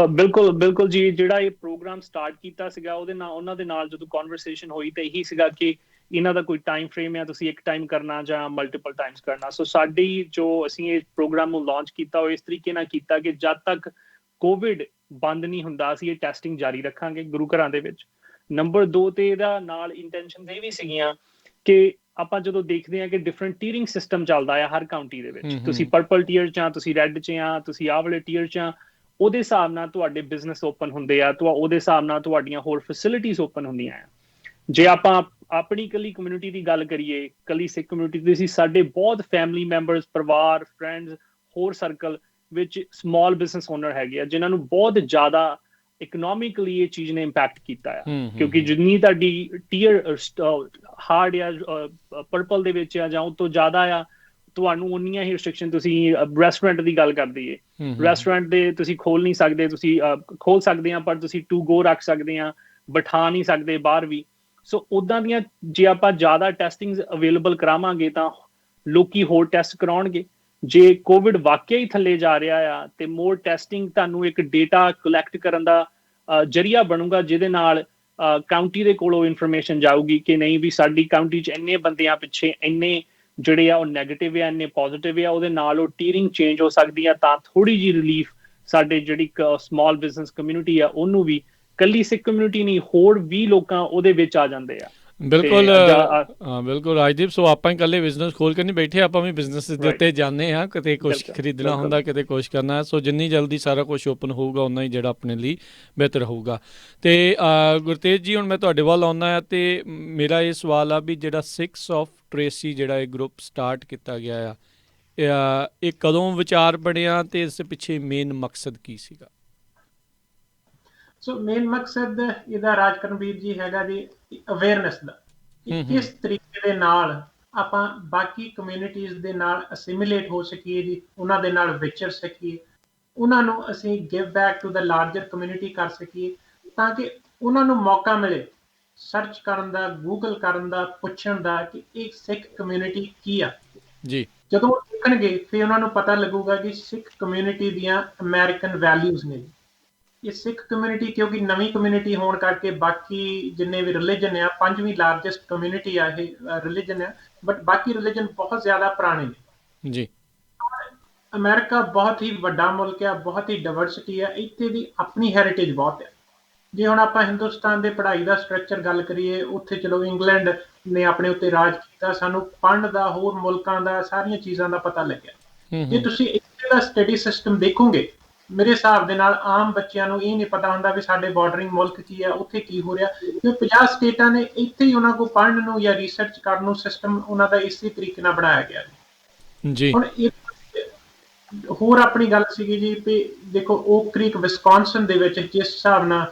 ਬਿਲਕੁਲ ਜੀ, ਜਿਹੜਾ ਇਹ ਪ੍ਰੋਗਰਾਮ ਸਟਾਰਟ ਕੀਤਾ ਸੀਗਾ ਉਹਦੇ ਨਾਲ, ਉਹਨਾਂ ਦੇ ਨਾਲ ਜਦੋਂ ਕਨਵਰਸੇਸ਼ਨ ਹੋਈ ਤਾਂ ਇਹੀ ਸੀਗਾ ਕਿ ਇਹਨਾਂ ਦਾ ਕੋਈ ਟਾਈਮ ਫਰੇਮ ਆ, ਤੁਸੀਂ ਇੱਕ ਟਾਈਮ ਕਰਨਾ ਜਾਂ ਮਲਟੀਪਲ ਟਾਈਮਸ ਕਰਨਾ। ਸੋ ਸਾਡੀ ਜੋ ਅਸੀਂ ਇਹ ਪ੍ਰੋਗਰਾਮ ਨੂੰ ਲਾਂਚ ਕੀਤਾ ਉਹ ਇਸ ਤਰੀਕੇ ਨਾਲ ਕੀਤਾ ਕਿ ਜਦ ਤੱਕ ਕੋਵਿਡ ਬੰਦ ਨਹੀਂ ਹੁੰਦਾ ਅਸੀਂ ਇਹ ਟੈਸਟਿੰਗ ਜਾਰੀ ਰੱਖਾਂਗੇ ਗੁਰੂ ਘਰਾਂ ਦੇ ਵਿੱਚ। ਨੰਬਰ 2 ਤੇ ਇਹਦਾ ਨਾਲ ਇੰਟੈਂਸ਼ਨ ਇਹ ਵੀ ਸੀਗੀਆਂ ਕਿ ਆਪਾਂ ਜਦੋਂ ਦੇਖਦੇ ਹਾਂ ਕਿ ਡਿਫਰੈਂਟ ਟੀਅਰਿੰਗ ਸਿਸਟਮ ਚੱਲਦਾ ਆ ਹਰ ਕਾਊਂਟੀ ਦੇ ਵਿੱਚ, ਤੁਸੀਂ ਪਰਪਲ ਟੀਅਰ 'ਚ ਆ, ਤੁਸੀਂ ਰੈੱਡ 'ਚ ਆ, ਤੁਸੀਂ ਆਹ ਵਾਲੇ ਟੀਅਰ 'ਚ ਆ, ਉਹਦੇ ਹਿਸਾਬ ਨਾਲ ਤੁਹਾਡੇ ਬਿਜ਼ਨਸ ਓਪਨ ਹੁੰਦੇ ਆ, ਉਹਦੇ ਹਿਸਾਬ ਨਾਲ ਤੁਹਾਡੀਆਂ ਹੋਰ ਫੈਸਿਲਿਟੀਜ਼ ਓਪਨ ਹੁੰਦੀਆਂ ਆ। ਜੇ ਆਪਾਂ ਆਪਣੀ ਇਕੱਲੀ ਕਮਿਊਨਿਟੀ ਦੀ ਗੱਲ ਕਰੀਏ, ਇਕੱਲੀ ਸਿੱਖ ਕਮਿਊਨਿਟੀ ਦੀ, ਸੀ ਸਾਡੇ ਬਹੁਤ ਫੈਮਿਲੀ ਮੈਂਬਰਸ, ਪਰਿਵਾਰ, ਫਰੈਂਡਸ, ਹੋਰ ਸਰਕਲ ਵਿੱਚ ਸਮਾਲ ਬਿਜ਼ਨਸ ਓਨਰ ਹੈਗੇ ਆ ਜਿਨ੍ਹਾਂ ਨੂੰ ਬਹੁਤ ਜ਼ਿਆਦਾ ਇਕਨੋਮਿਕਲੀ ਇਹ ਚੀਜ਼ ਨੇ ਇੰਪੈਕਟ ਕੀਤਾ ਆ। ਕਿਉਂਕਿ ਜਿੰਨੀ ਤੁਹਾਡੀ ਟੀਅਰ ਹਾਰਡ ਆ ਪਰਪਲ ਦੇ ਵਿੱਚ ਆ ਜਾਂ ਉਹ ਤੋਂ ਜ਼ਿਆਦਾ ਆ, ਤੁਹਾਨੂੰ ਉਨੀਆਂ ਹੀ ਰਿਸਟ੍ਰਿਕਸ਼ਨ। ਤੁਸੀਂ ਰੈਸਟੋਰੈਂਟ ਦੀ ਗੱਲ ਕਰ ਦਈਏ, ਰੈਸਟੋਰੈਂਟ ਦੇ ਤੁਸੀਂ ਖੋਲ ਨਹੀਂ ਸਕਦੇ, ਤੁਸੀਂ ਖੋਲ ਸਕਦੇ ਆ ਪਰ ਤੁਸੀਂ ਟੂ ਗੋ ਰੱਖ ਸਕਦੇ ਆ, ਬਿਠਾ ਨਹੀਂ ਸਕਦੇ ਬਾਹਰ ਵੀ। ਸੋ ਉੱਦਾਂ ਦੀਆਂ ਜੇ ਆਪਾਂ ਜ਼ਿਆਦਾ ਟੈਸਟਿੰਗਸ ਅਵੇਲੇਬਲ ਕਰਾਵਾਂਗੇ ਤਾਂ ਲੋਕੀ ਹੋਰ ਟੈਸਟ ਕਰਾਉਣਗੇ। ਜੇ ਕੋਵਿਡ ਵਾਕਿਆ ਹੀ ਥੱਲੇ ਜਾ ਰਿਹਾ ਆ ਤੇ ਮੋਰ ਟੈਸਟਿੰਗ ਤੁਹਾਨੂੰ ਇੱਕ ਡੇਟਾ ਕਲੈਕਟ ਕਰਨ ਦਾ ਜ਼ਰੀਆ ਬਣੂਗਾ, ਜਿਹਦੇ ਨਾਲ ਕਾਊਂਟੀ ਦੇ ਕੋਲੋਂ ਇਨਫੋਰਮੇਸ਼ਨ ਜਾਊਗੀ ਕਿ ਨਹੀਂ ਵੀ ਸਾਡੀ ਕਾਊਂਟੀ 'ਚ ਇੰਨੇ ਬੰਦਿਆਂ ਪਿੱਛੇ ਇੰਨੇ ਜਿਹੜੇ ਆ ਉਹ ਨੈਗੇਟਿਵ ਆ, ਇੰਨੇ ਪੋਜ਼ਿਟਿਵ ਆ, ਉਹਦੇ ਨਾਲ ਉਹ ਟੀਰਿੰਗ ਚੇਂਜ ਹੋ ਸਕਦੀ ਆ, ਤਾਂ ਥੋੜੀ ਜਿਹੀ ਰਿਲੀਫ ਸਾਡੇ ਜਿਹੜੀ ਸਮਾਲ ਬਿਜ਼ਨਸ ਕਮਿਊਨਿਟੀ ਆ ਉਹਨੂੰ ਵੀ, ਕੱਲੀ ਸਿੱਖ ਕਮਿਊਨਿਟੀ ਨਹੀਂ, ਹੋਰ ਵੀ ਲੋਕਾਂ ਉਹਦੇ ਵਿੱਚ ਆ ਜਾਂਦੇ ਆ। ਬਿਲਕੁਲ ਹਾਂ ਬਿਲਕੁਲ ਰਾਜਦੀਪ। ਸੋ ਆਪਾਂ ਇਕੱਲੇ ਬਿਜ਼ਨਸ ਖੋਲ ਕੇ ਨਹੀਂ ਬੈਠੇ, ਆਪਾਂ ਵੀ ਬਿਜ਼ਨਸ ਦੇ ਉੱਤੇ ਜਾਂਦੇ ਹਾਂ, ਕਿਤੇ ਕੁਛ ਖਰੀਦਣਾ ਹੁੰਦਾ, ਕਿਤੇ ਕੁਛ ਕਰਨਾ। ਸੋ ਜਿੰਨੀ ਜਲਦੀ ਸਾਰਾ ਕੁਛ ਓਪਨ ਹੋਊਗਾ ਉਨਾ ਹੀ ਜਿਹੜਾ ਆਪਣੇ ਲਈ ਬਿਹਤਰ ਹੋਊਗਾ। ਅਤੇ ਗੁਰਤੇਜ ਜੀ, ਹੁਣ ਮੈਂ ਤੁਹਾਡੇ ਵੱਲ ਆਉਂਦਾ ਹਾਂ, ਅਤੇ ਮੇਰਾ ਇਹ ਸਵਾਲ ਆ ਵੀ ਜਿਹੜਾ ਸਿਕਸ ਆਫ ਟ੍ਰੇਸੀ ਜਿਹੜਾ ਇਹ ਗਰੁੱਪ ਸਟਾਰਟ ਕੀਤਾ ਗਿਆ ਆ, ਇਹ ਕਦੋਂ ਵਿਚਾਰ ਬਣਿਆ ਅਤੇ ਇਸ ਪਿੱਛੇ ਮੇਨ ਮਕਸਦ ਕੀ ਸੀਗਾ? ਸੋ ਮੇਨ ਮਕਸਦ ਇਹਦਾ ਰਾਜਕਰਨਵੀਰ ਜੀ ਹੈਗਾ ਜੀ ਅਵੇਅਰਨੈਸ ਦਾ, ਕਿ ਕਿਸ ਤਰੀਕੇ ਦੇ ਨਾਲ ਆਪਾਂ ਬਾਕੀ ਕਮਿਊਨਿਟੀਜ਼ ਦੇ ਨਾਲ ਅਸਿਮੀਲੇਟ ਹੋ ਸਕੀਏ ਜੀ, ਉਹਨਾਂ ਦੇ ਨਾਲ ਵਿਚਰ ਸਕੀਏ, ਉਹਨਾਂ ਨੂੰ ਅਸੀਂ give back to the larger community ਕਰ ਸਕੀਏ, ਤਾਂ ਕਿ ਉਹਨਾਂ ਨੂੰ ਮੌਕਾ ਮਿਲੇ ਸਰਚ ਕਰਨ ਦਾ, ਗੂਗਲ ਕਰਨ ਦਾ, ਪੁੱਛਣ ਦਾ ਕਿ ਇਹ ਸਿੱਖ ਕਮਿਊਨਿਟੀ ਕੀ ਆ ਜੀ। ਜਦੋਂ ਉਹ ਦੇਖਣਗੇ ਫਿਰ ਉਹਨਾਂ ਨੂੰ ਪਤਾ ਲੱਗੂਗਾ ਕਿ ਸਿੱਖ ਕਮਿਊਨਿਟੀ ਦੀਆਂ ਅਮਰੀਕਨ ਵੈਲਿਊਜ਼ ਨੇ। ਇਹ ਸਿੱਖ ਕਮਿਊਨਿਟੀ ਕਿਉਂਕਿ ਨਵੀਂ ਕਮਿਊਨਿਟੀ ਹੋਣ ਕਰਕੇ ਬਾਕੀ ਜਿੰਨੇ ਵੀ ਰਿਲੀਜਨ ਆ, 5ਵੀਂ ਲਾਰਜੈਸਟ ਕਮਿਊਨਿਟੀ ਆ ਇਹ ਰਿਲੀਜਨ ਆ, ਬਟ ਬਾਕੀ ਰਿਲੀਜਨ ਬਹੁਤ ਜ਼ਿਆਦਾ ਪੁਰਾਣੇ ਨੇ ਜੀ। ਅਮਰੀਕਾ ਬਹੁਤ ਹੀ ਵੱਡਾ ਮੁਲਕ ਆ, ਬਹੁਤ ਹੀ ਡਾਇਵਰਸਿਟੀ ਆ, ਇੱਥੇ ਦੀ ਆਪਣੀ ਹੈਰੀਟੇਜ ਬਹੁਤ ਹੈ। ਜੇ ਹੁਣ ਆਪਾਂ ਹਿੰਦੁਸਤਾਨ ਦੇ ਪੜ੍ਹਾਈ ਦਾ ਸਟਰਕਚਰ ਗੱਲ ਕਰੀਏ, ਉੱਥੇ ਚਲੋ ਇੰਗਲੈਂਡ ਨੇ ਆਪਣੇ ਉੱਤੇ ਰਾਜ ਕੀਤਾ, ਸਾਨੂੰ ਪੜ੍ਹਨ ਦਾ, ਹੋਰ ਮੁਲਕਾਂ ਦਾ, ਸਾਰੀਆਂ ਚੀਜ਼ਾਂ ਦਾ ਪਤਾ ਲੱਗਿਆ। ਜੇ ਤੁਸੀਂ ਇੱਥੇ ਦਾ ਸਟੱਡੀ ਸਿਸਟਮ ਦੇਖੋਗੇ, ਮੇਰੇ ਹਿਸਾਬ ਦੇ ਨਾਲ ਆਮ ਬੱਚਿਆਂ ਨੂੰ ਇਹ ਨਹੀਂ ਪਤਾ ਹੁੰਦਾ ਵੀ ਸਾਡੇ ਬਾਰਡਰਿੰਗ ਮੁਲਕ ਕੀ ਆ, ਉੱਥੇ ਕੀ ਹੋ ਰਿਹਾ, ਕਿਉਂਕਿ 50 ਸਟੇਟਾਂ ਨੇ, ਇੱਥੇ ਹੀ ਉਹਨਾਂ ਕੋਲ ਪੜ੍ਹਨ ਨੂੰ ਜਾਂ ਰਿਸਰਚ ਕਰਨ ਨੂੰ ਸਿਸਟਮ ਉਹਨਾਂ ਦਾ ਇਸੇ ਤਰੀਕੇ ਨਾਲ ਬਣਾਇਆ ਗਿਆ ਜੀ। ਹੁਣ ਹੋਰ ਆਪਣੀ ਗੱਲ ਸੀਗੀ ਜੀ ਵੀ ਦੇਖੋ ਓਕ ਕ੍ਰੀਕ ਵਿਸਕੌਨਸਨ ਦੇ ਵਿੱਚ ਜਿਸ ਹਿਸਾਬ ਨਾਲ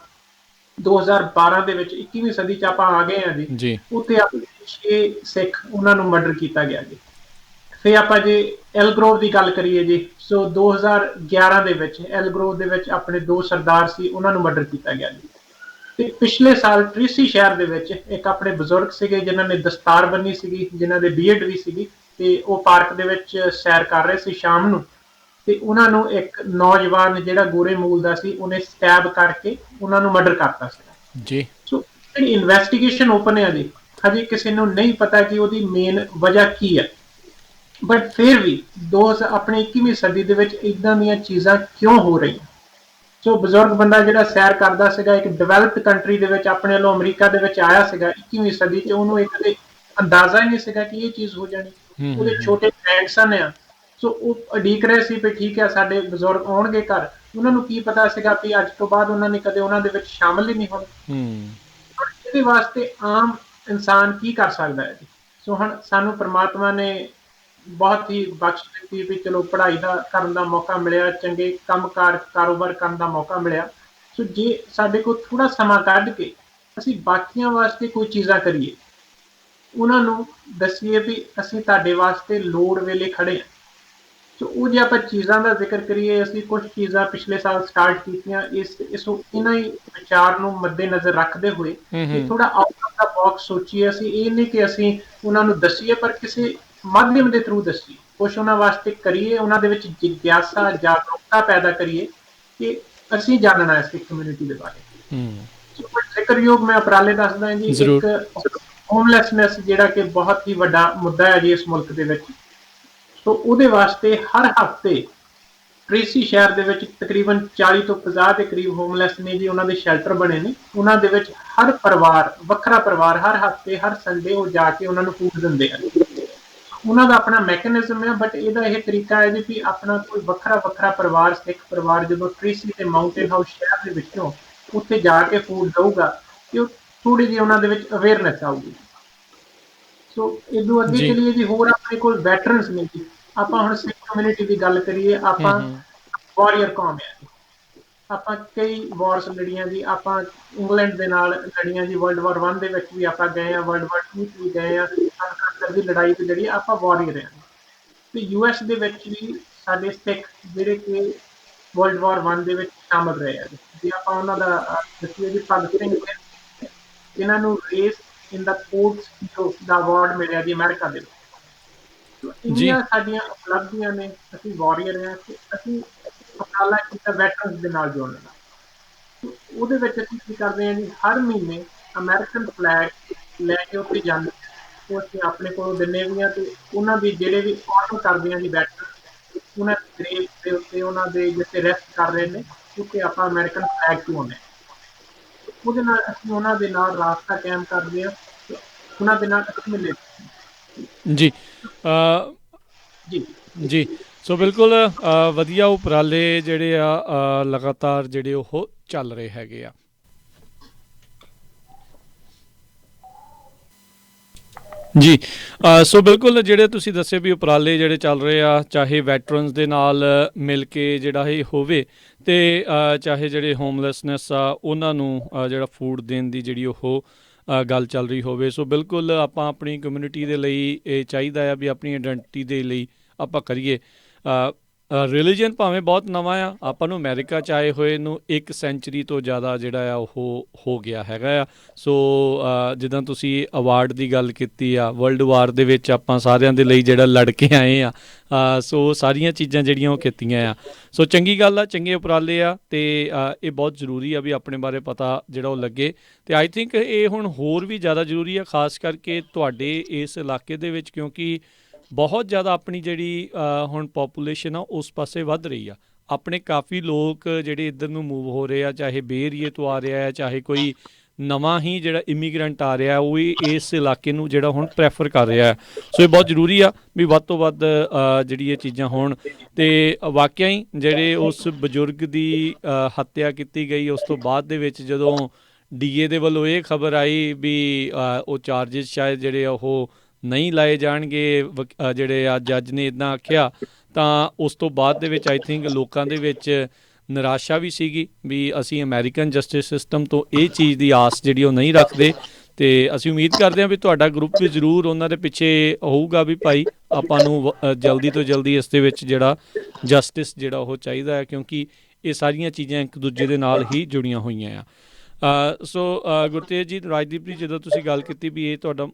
2012 ਦੇ ਵਿੱਚ 21ਵੀਂ ਸਦੀ ਚ ਆਪਾਂ ਆ ਗਏ ਆ ਜੀ, ਉੱਥੇ ਆਪਣੇ 6 ਸਿੱਖ ਉਹਨਾਂ ਨੂੰ ਮਰਡਰ ਕੀਤਾ ਗਿਆ ਜੀ। ਫਿਰ ਆਪਾਂ ਜੇ ਐਲਗਰੋਵ ਦੀ ਗੱਲ ਕਰੀਏ ਜੀ, ਸੋ 2011 ਦੇ ਵਿੱਚ ਐਲਗਰੋਵ ਦੇ ਵਿੱਚ ਆਪਣੇ 2 ਸਰਦਾਰ ਸੀ, ਉਹਨਾਂ ਨੂੰ ਮਰਡਰ ਕੀਤਾ ਗਿਆ ਜੀ। ਤੇ ਪਿਛਲੇ ਸਾਲ ਟ੍ਰੀਸੀ ਸ਼ਹਿਰ ਦੇ ਵਿੱਚ ਇੱਕ ਆਪਣੇ ਬਜ਼ੁਰਗ ਸੀਗੇ ਜਿਨ੍ਹਾਂ ਨੇ ਦਸਤਾਰ ਬੰਨੀ ਸੀਗੀ, ਜਿਨ੍ਹਾਂ ਦੇ ਬੀਅਰਡ ਵੀ ਸੀਗੀ, ਤੇ ਉਹ ਪਾਰਕ ਦੇ ਵਿੱਚ ਸੈਰ ਕਰ ਰਹੇ ਸੀ ਸ਼ਾਮ ਨੂੰ, ਤੇ ਉਹਨਾਂ ਨੂੰ ਇੱਕ ਨੌਜਵਾਨ ਜਿਹੜਾ ਗੋਰੇ ਮੂਲ ਦਾ ਸੀ, ਉਹਨੇ ਸਟੈਬ ਕਰਕੇ ਉਹਨਾਂ ਨੂੰ ਮਰਡਰ ਕਰਤਾ ਸੀ ਜੀ। ਸੋ ਜਿਹੜੀ ਇਨਵੈਸਟੀਗੇਸ਼ਨ ਓਪਨ ਹੈ ਜੀ, ਹਜੇ ਕਿਸੇ ਨੂੰ ਨਹੀਂ ਪਤਾ ਕਿ ਉਹਦੀ ਮੇਨ ਵਜ੍ਹਾ ਕੀ ਹੈ, ਬਟ ਫਿਰ ਵੀ ਆਪਣੀ 21ਵੀਂ ਸਦੀ ਦੇ ਵਿੱਚ ਇਦਾਂ ਦੀਆਂ ਚੀਜ਼ਾਂ ਕਿਉਂ ਹੋ ਰਹੀਆਂ। ਸੋ ਬਜ਼ੁਰਗ ਬੰਦਾ ਜਿਹੜਾ ਸੈਰ ਕਰਦਾ ਸੀਗਾ ਇੱਕ ਡਿਵੈਲਪਡ ਕੰਟਰੀ ਦੇ ਵਿੱਚ, ਆਪਣੇ ਵੱਲੋਂ ਅਮਰੀਕਾ ਦੇ ਵਿੱਚ ਆਇਆ ਸੀਗਾ 21ਵੀਂ ਸਦੀ 'ਚ, ਉਹਨੂੰ ਇੱਕ ਤੇ ਅੰਦਾਜ਼ਾ ਹੀ ਨਹੀਂ ਸੀਗਾ ਕਿ ਇਹ ਚੀਜ਼ ਹੋ ਜਾਣੀ। ਉਹਦੇ ਛੋਟੇ ਗ੍ਰੈਂਡਸਨ ਆ, ਸੋ ਉਹ ਉਡੀਕ ਰਹੇ ਸੀ ਵੀ ਠੀਕ ਹੈ ਸਾਡੇ ਬਜ਼ੁਰਗ ਆਉਣਗੇ ਘਰ, ਉਹਨਾਂ ਨੂੰ ਕੀ ਪਤਾ ਸੀਗਾ ਵੀ ਅੱਜ ਤੋਂ ਬਾਅਦ ਉਹਨਾਂ ਨੇ ਕਦੇ ਉਹਨਾਂ ਦੇ ਵਿੱਚ ਸ਼ਾਮਲ ਹੀ ਨਹੀਂ ਹੋਣਾ। ਇਹਦੇ ਵਾਸਤੇ ਆਮ ਇਨਸਾਨ ਕੀ ਕਰ ਸਕਦਾ ਹੈ ਜੀ? ਸੋ ਹੁਣ ਸਾਨੂੰ ਪ੍ਰਮਾਤਮਾ ਨੇ ਬਹੁਤ ਹੀ ਬਖਸ਼ ਦਿੱਤੀ ਵੀ ਚਲੋ ਪੜ੍ਹਾਈ ਦਾ ਕਰਨ ਦਾ ਮੌਕਾ ਮਿਲਿਆ, ਚੰਗੇ ਕਾਰੋਬਾਰ ਕਰਨ ਦਾ ਮੌਕਾ ਮਿਲਿਆ। ਸੋ ਜੇ ਸਾਡੇ ਕੋਲ ਥੋੜਾ ਸਮਾਂ ਕੱਢ ਕੇ ਅਸੀਂ ਬਾਕੀਆਂ ਵਾਸਤੇ ਕੋਈ ਚੀਜ਼ਾਂ ਕਰੀਏ, ਉਹਨਾਂ ਨੂੰ ਦੱਸੀਏ ਵੀ ਅਸੀਂ ਤੁਹਾਡੇ ਵਾਸਤੇ ਲੋੜ ਵੇਲੇ ਖੜੇ ਹਾਂ। ਸੋ ਉਹ ਜੇ ਆਪਾਂ ਚੀਜ਼ਾਂ ਦਾ ਜ਼ਿਕਰ ਕਰੀਏ, ਅਸੀਂ ਕੁਝ ਚੀਜ਼ਾਂ ਪਿਛਲੇ ਸਾਲ ਸਟਾਰਟ ਕੀਤੀਆਂ ਇਹਨਾਂ ਹੀ ਵਿਚਾਰ ਨੂੰ ਮੱਦੇ ਨਜ਼ਰ ਰੱਖਦੇ ਹੋਏ ਕਿ ਥੋੜਾ ਆਊਟ ਆਫ ਦਾ ਬਾਕਸ ਸੋਚੀਏ। ਅਸੀਂ ਇਹ ਨਹੀਂ ਕਿ ਅਸੀਂ ਉਹਨਾਂ ਨੂੰ ਦੱਸੀਏ, ਪਰ ਕਿਸੇ ਮਾਧਿਅਮ ਦੇ ਥਰੂ ਦੱਸੀਏ, ਕੁਛ ਉਹਨਾਂ ਵਾਸਤੇ ਕਰੀਏ, ਉਹਨਾਂ ਦੇ ਵਿੱਚ ਜਿਗਿਆਸਾ, ਜਾਗਰੂਕਤਾ ਪੈਦਾ ਕਰੀਏ ਕਿ ਅਸੀਂ ਜਾਣਨਾ ਹੈ ਸਿੱਖ ਕਮਿਊਨਿਟੀ ਦੇ ਬਾਰੇ। ਜ਼ਿਕਰਯੋਗ ਮੈਂ ਉਪਰਾਲੇ ਦੱਸਦਾ ਜੀ, ਇੱਕ ਹੋਮਲੈਸਨੈਸ ਜਿਹੜਾ ਕਿ ਬਹੁਤ ਹੀ ਵੱਡਾ ਮੁੱਦਾ ਹੈ ਜੀ ਇਸ ਮੁਲਕ ਦੇ ਵਿੱਚ। ਸੋ ਉਹਦੇ ਵਾਸਤੇ ਹਰ ਹਫ਼ਤੇ ਟ੍ਰੇਸੀ ਸ਼ਹਿਰ ਦੇ ਵਿੱਚ ਤਕਰੀਬਨ 40 ਤੋਂ 50 ਦੇ ਕਰੀਬ ਹੋਮਲੈਸ ਨੇ ਜੀ, ਉਹਨਾਂ ਦੇ ਸ਼ੈਲਟਰ ਬਣੇ ਨੇ। ਉਹਨਾਂ ਦੇ ਵਿੱਚ ਹਰ ਪਰਿਵਾਰ, ਵੱਖਰਾ ਪਰਿਵਾਰ, ਹਰ ਹਫ਼ਤੇ, ਹਰ ਸੰਡੇ ਉਹ ਜਾ ਕੇ ਉਹਨਾਂ ਨੂੰ ਫੂਡ ਦਿੰਦੇ ਹਨ। ਉਹਨਾਂ ਦਾ ਆਪਣਾ ਮੈਕੈਨਿਜ਼ਮ ਹੈ, ਬਟ ਇਹਦਾ ਇਹ ਤਰੀਕਾ ਹੈ ਜੀ ਵੀ ਆਪਣਾ ਕੋਈ ਵੱਖਰਾ ਪਰਿਵਾਰ, ਸਿੱਖ ਪਰਿਵਾਰ ਜਦੋਂ ਟ੍ਰੇਸੀ ਤੇ ਮਾਊਂਟੇਨ ਹਾਊਸ ਸ਼ਹਿਰ ਦੇ ਵਿੱਚੋਂ ਉੱਥੇ ਜਾ ਕੇ ਫੂਡ ਦਊਗਾ, ਤੇ ਉਹ ਥੋੜੀ ਜਿਹੀ ਉਹਨਾਂ ਦੇ ਵਿੱਚ ਅਵੇਅਰਨੈਸ ਆਊਗੀ। ਸੋ ਇਦੋਂ ਅੱਗੇ ਚਲੀਏ ਜੀ, ਹੋਰ ਆਪਣੇ ਕੋਲ ਵੈਟਰਨਸ ਨੇ ਜੀ। ਆਪਾਂ ਹੁਣ ਸਿੱਖ ਕਮਿਊਨਿਟੀ ਦੀ ਗੱਲ ਕਰੀਏ, ਆਪਾਂ ਵਾਰੀਅਰ ਕੌਮ ਹੈ, ਆਪਾਂ ਕਈ ਵਾਰਸ ਲੜੀਆਂ ਜੀ, ਆਪਾਂ ਇੰਗਲੈਂਡ ਦੇ ਨਾਲ ਲੜੀਆਂ ਜੀ, World War I ਦੇ ਵਿੱਚ ਵੀ ਆਪਾਂ ਗਏ ਆ, World War II ਵੀ ਗਏ ਆ, ਦੀ ਲੜਾਈ ਤੇ ਜਿਹੜੀ ਆਪਾਂ ਵਾਰੀਅਰ ਆ। ਤੇ US ਦੇ ਵਿੱਚ ਵੀ ਸਾਡੇ ਸਿੱਖ ਜਿਹੜੇ ਕਿ World War I ਦੇ ਵਿੱਚ ਸ਼ਾਮਲ ਰਹੇ ਆ। ਜੇ ਆਪਾਂ ਉਹਨਾਂ ਦਾ ਦੱਸੀਏ ਜੀ, ਭਗਤ ਸਿੰਘ ਇਹਨਾਂ ਨੂੰ ਰੇਸ ਇਨ ਦਾ ਕੋਰਟਸ ਦਾ ਅਵਾਰਡ ਮਿਲਿਆ ਜੀ ਅਮਰੀਕਾ ਦੇ ਵਿੱਚ। ਇੰਨੀਆਂ ਸਾਡੀਆਂ ਉਪਲਬਧੀਆਂ ਨੇ, ਅਸੀਂ ਵਾਰੀਅਰ ਹਾਂ, ਕਿ ਅਸੀਂ ਉਪਰਾਲਾ ਕੀਤਾ ਵੈਟਰਨਸ ਦੇ ਨਾਲ ਜੁੜਨ ਦਾ। ਉਹਦੇ ਵਿੱਚ ਅਸੀਂ ਕੀ ਕਰਦੇ ਹਾਂ ਜੀ, ਹਰ ਮਹੀਨੇ ਅਮਰੀਕਨ ਫਲੈਗ ਲੈ ਕੇ ਉੱਥੇ ਜਾਂਦੇ ਉਹ ਅਸੀਂ ਆਪਣੇ ਕੋਲੋਂ ਦਿੰਦੇ ਵੀ ਹਾਂ, ਤੇ ਉਹਨਾਂ ਦੀ ਜਿਹੜੇ ਵੀ ਆਰਡਰ ਕਰਦੇ ਹਾਂ ਜੀ ਵੈਟਰਨ, ਉਹਨਾਂ ਦੇ ਗ੍ਰੇਵ ਦੇ ਉੱਤੇ ਉਹਨਾਂ ਦੇ ਜਿੱਥੇ ਰੈਸਟ ਕਰ ਰਹੇ ਨੇ ਉੱਥੇ ਆਪਾਂ ਅਮਰੀਕਨ ਫਲੈਗ ਚਲਾਉਂਦੇ ਹਾਂ। ਉਹਦੇ ਨਾਲ ਅਸੀਂ ਉਹਨਾਂ ਦੇ ਨਾਲ ਰਾਬਤਾ ਕਾਇਮ ਕਰਦੇ ਹਾਂ, ਤੇ ਉਹਨਾਂ ਦੇ ਨਾਲ ਅਸੀਂ ਮਿਲੇ ਜੀ ਜੀ ਜੀ। ਸੋ ਬਿਲਕੁਲ ਵਧੀਆ ਉਪਰਾਲੇ ਜਿਹੜੇ ਆ ਲਗਾਤਾਰ ਜਿਹੜੇ ਉਹ ਚੱਲ ਰਹੇ ਹੈਗੇ ਆ। ਜੀ ਸੋ ਬਿਲਕੁਲ ਜਿਹੜੇ ਤੁਸੀਂ ਦੱਸੇ ਵੀ ਉਪਰਾਲੇ ਜਿਹੜੇ ਚੱਲ ਰਹੇ ਆ, ਚਾਹੇ ਵੈਟਰਨਸ ਦੇ ਨਾਲ ਮਿਲ ਕੇ ਜਿਹੜਾ ਇਹ ਹੋਵੇ, ਅਤੇ ਚਾਹੇ ਜਿਹੜੇ ਹੋਮਲੈਸਨੈਸ ਆ ਉਹਨਾਂ ਨੂੰ ਜਿਹੜਾ ਫੂਡ ਦੇਣ ਦੀ ਜਿਹੜੀ ਉਹ ਗੱਲ ਚੱਲ ਰਹੀ ਹੋਵੇ। ਸੋ ਬਿਲਕੁਲ ਆਪਾਂ ਆਪਣੀ ਕਮਿਊਨਿਟੀ ਦੇ ਲਈ ਇਹ ਚਾਹੀਦਾ ਆ ਵੀ ਆਪਣੀ ਆਈਡੈਂਟਿਟੀ ਦੇ ਲਈ ਆਪਾਂ ਕਰੀਏ। ਰਿਲੀਜਨ ਭਾਵੇਂ ਬਹੁਤ ਨਵਾਂ ਆ, ਆਪਾਂ ਨੂੰ ਅਮਰੀਕਾ 'ਚ ਆਏ ਹੋਏ ਨੂੰ 1 ਸੈਂਚਰੀ ਤੋਂ ਜ਼ਿਆਦਾ ਜਿਹੜਾ ਆ ਉਹ ਹੋ ਗਿਆ ਹੈਗਾ ਆ। ਸੋ ਜਿੱਦਾਂ ਤੁਸੀਂ ਅਵਾਰਡ ਦੀ ਗੱਲ ਕੀਤੀ ਆ, ਵਰਲਡ ਵਾਰ ਦੇ ਵਿੱਚ ਆਪਾਂ ਸਾਰਿਆਂ ਦੇ ਲਈ ਜਿਹੜਾ ਲੜ ਕੇ ਆਏ ਆ, ਸੋ ਸਾਰੀਆਂ ਚੀਜ਼ਾਂ ਜਿਹੜੀਆਂ ਉਹ ਕੀਤੀਆਂ ਆ। ਸੋ ਚੰਗੀ ਗੱਲ ਆ, ਚੰਗੇ ਉਪਰਾਲੇ ਆ, ਅਤੇ ਇਹ ਬਹੁਤ ਜ਼ਰੂਰੀ ਆ ਵੀ ਆਪਣੇ ਬਾਰੇ ਪਤਾ ਜਿਹੜਾ ਉਹ ਲੱਗੇ। ਅਤੇ ਆਈ ਥਿੰਕ ਇਹ ਹੁਣ ਹੋਰ ਵੀ ਜ਼ਿਆਦਾ ਜ਼ਰੂਰੀ ਆ, ਖਾਸ ਕਰਕੇ ਤੁਹਾਡੇ ਇਸ ਇਲਾਕੇ ਦੇ ਵਿੱਚ, ਕਿਉਂਕਿ ਬਹੁਤ ਜ਼ਿਆਦਾ ਆਪਣੀ ਜਿਹੜੀ ਹੁਣ ਪਾਪੂਲੇਸ਼ਨ ਆ ਉਸ ਪਾਸੇ ਵੱਧ ਰਹੀ ਆ। ਆਪਣੇ ਕਾਫੀ ਲੋਕ ਜਿਹੜੇ ਇੱਧਰ ਨੂੰ ਮੂਵ ਹੋ ਰਹੇ ਆ, ਚਾਹੇ ਬੇ ਏਰੀਏ ਤੋਂ ਆ ਰਿਹਾ ਹੈ, ਚਾਹੇ ਕੋਈ ਨਵਾਂ ਹੀ ਜਿਹੜਾ ਇਮੀਗਰੈਂਟ ਆ ਰਿਹਾ, ਉਹ ਵੀ ਇਸ ਇਲਾਕੇ ਨੂੰ ਜਿਹੜਾ ਹੁਣ ਪ੍ਰੈਫਰ ਕਰ ਰਿਹਾ। ਸੋ ਇਹ ਬਹੁਤ ਜ਼ਰੂਰੀ ਆ ਵੀ ਵੱਧ ਤੋਂ ਵੱਧ ਜਿਹੜੀ ਇਹ ਚੀਜ਼ਾਂ ਹੋਣ। ਅਤੇ ਵਾਕਿਆ ਹੀ ਜਿਹੜੇ ਉਸ ਬਜ਼ੁਰਗ ਦੀ ਹੱਤਿਆ ਕੀਤੀ ਗਈ, ਉਸ ਤੋਂ ਬਾਅਦ ਦੇ ਵਿੱਚ ਜਦੋਂ DA ਦੇ ਵੱਲੋਂ ਇਹ ਖਬਰ ਆਈ ਵੀ ਉਹ ਚਾਰਜਿਸ ਸ਼ਾਇਦ ਜਿਹੜੇ ਉਹ ਨਹੀਂ ਲਾਏ ਜਾਣਗੇ, ਜਿਹੜੇ ਆ ਜੱਜ ਨੇ ਇੱਦਾਂ ਆਖਿਆ, ਤਾਂ ਉਸ ਤੋਂ ਬਾਅਦ ਦੇ ਵਿੱਚ ਆਈ ਥਿੰਕ ਲੋਕਾਂ ਦੇ ਵਿੱਚ ਨਿਰਾਸ਼ਾ ਵੀ ਸੀਗੀ ਵੀ ਅਸੀਂ ਅਮਰੀਕਨ ਜਸਟਿਸ ਸਿਸਟਮ ਤੋਂ ਇਹ ਚੀਜ਼ ਦੀ ਆਸ ਜਿਹੜੀ ਉਹ ਨਹੀਂ ਰੱਖਦੇ। ਅਤੇ ਅਸੀਂ ਉਮੀਦ ਕਰਦੇ ਹਾਂ ਵੀ ਤੁਹਾਡਾ ਗਰੁੱਪ ਵੀ ਜ਼ਰੂਰ ਉਹਨਾਂ ਦੇ ਪਿੱਛੇ ਹੋਊਗਾ ਵੀ ਭਾਈ ਆਪਾਂ ਨੂੰ ਜਲਦੀ ਤੋਂ ਜਲਦੀ ਇਸ ਦੇ ਵਿੱਚ ਜਿਹੜਾ ਜਸਟਿਸ ਜਿਹੜਾ ਉਹ ਚਾਹੀਦਾ ਹੈ, ਕਿਉਂਕਿ ਇਹ ਸਾਰੀਆਂ ਚੀਜ਼ਾਂ ਇੱਕ ਦੂਜੇ ਦੇ ਨਾਲ ਹੀ ਜੁੜੀਆਂ ਹੋਈਆਂ ਆ। ਸੋ ਗੁਰਤੇਜ ਜੀ, ਰਾਜਦੀਪ ਜੀ, ਜਦੋਂ ਤੁਸੀਂ ਗੱਲ ਕੀਤੀ ਵੀ ਇਹ ਤੁਹਾਡਾ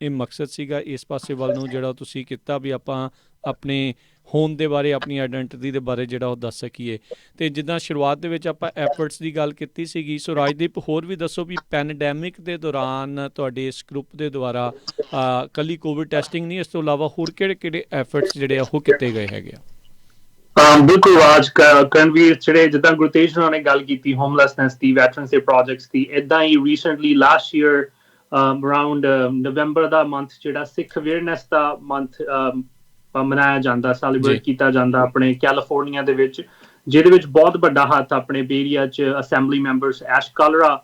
ਇਹ ਮਕਸਦ ਸੀਗਾ ਇਸ ਪਾਸੇ ਵੱਲ ਨੂੰ ਜਿਹੜਾ ਤੁਸੀਂ ਕੀਤਾ ਵੀ ਆਪਾਂ ਆਪਣੇ ਹੋਣ ਦੇ ਬਾਰੇ, ਆਪਣੀ ਆਈਡੈਂਟਿਟੀ ਦੇ ਬਾਰੇ ਜਿਹੜਾ ਉਹ ਦੱਸ ਸਕੀਏ। ਅਤੇ ਜਿੱਦਾਂ ਸ਼ੁਰੂਆਤ ਦੇ ਵਿੱਚ ਆਪਾਂ ਐਫਰਟਸ ਦੀ ਗੱਲ ਕੀਤੀ ਸੀਗੀ, ਸੋ ਰਾਜਦੀਪ ਹੋਰ ਵੀ ਦੱਸੋ ਵੀ ਪੈਨਡੈਮਿਕ ਦੇ ਦੌਰਾਨ ਤੁਹਾਡੇ ਇਸ ਗਰੁੱਪ ਦੇ ਦੁਆਰਾ ਇਕੱਲੀ ਕੋਵਿਡ ਟੈਸਟਿੰਗ ਨਹੀਂ, ਇਸ ਤੋਂ ਇਲਾਵਾ ਹੋਰ ਕਿਹੜੇ ਕਿਹੜੇ ਐਫਰਟਸ ਜਿਹੜੇ ਆ ਉਹ ਕੀਤੇ ਗਏ ਹੈਗੇ ਆ? ਬਿਲਕੁਲ ਰਾਜ, ਕਰਨਵੀਰ, ਜਿਹੜੇ ਜਿੱਦਾਂ ਗੁਰਤੇਜ ਹੋਣਾ ਨੇ ਗੱਲ ਕੀਤੀ ਹੋਮਲੈਸਨੈਸ ਦੀ, ਵੈਟਰਨਸ ਦੇ ਪ੍ਰੋਜੈਕਟਸ ਦੀ, ਇੱਦਾਂ ਹੀ ਰੀਸੈਂਟਲੀ ਲਾਸਟ ਈਅਰ ਅਰਾਊਂਡ ਨਵੰਬਰ ਦਾ ਮੰਥ ਜਿਹੜਾ ਸਿੱਖ ਅਵੇਅਰਨੈਸ ਦਾ ਮੰਥ ਮਨਾਇਆ ਜਾਂਦਾ, ਸੈਲੀਬ੍ਰੇਟ ਕੀਤਾ ਜਾਂਦਾ ਆਪਣੇ ਕੈਲੀਫੋਰਨੀਆ ਦੇ ਵਿੱਚ, ਜਿਹਦੇ ਵਿੱਚ ਬਹੁਤ ਵੱਡਾ ਹੱਥ ਆਪਣੇ ਏਰੀਆ 'ਚ ਅਸੈਂਬਲੀ ਮੈਂਬਰਸ ਐਸ਼ ਕਾਲਰਾ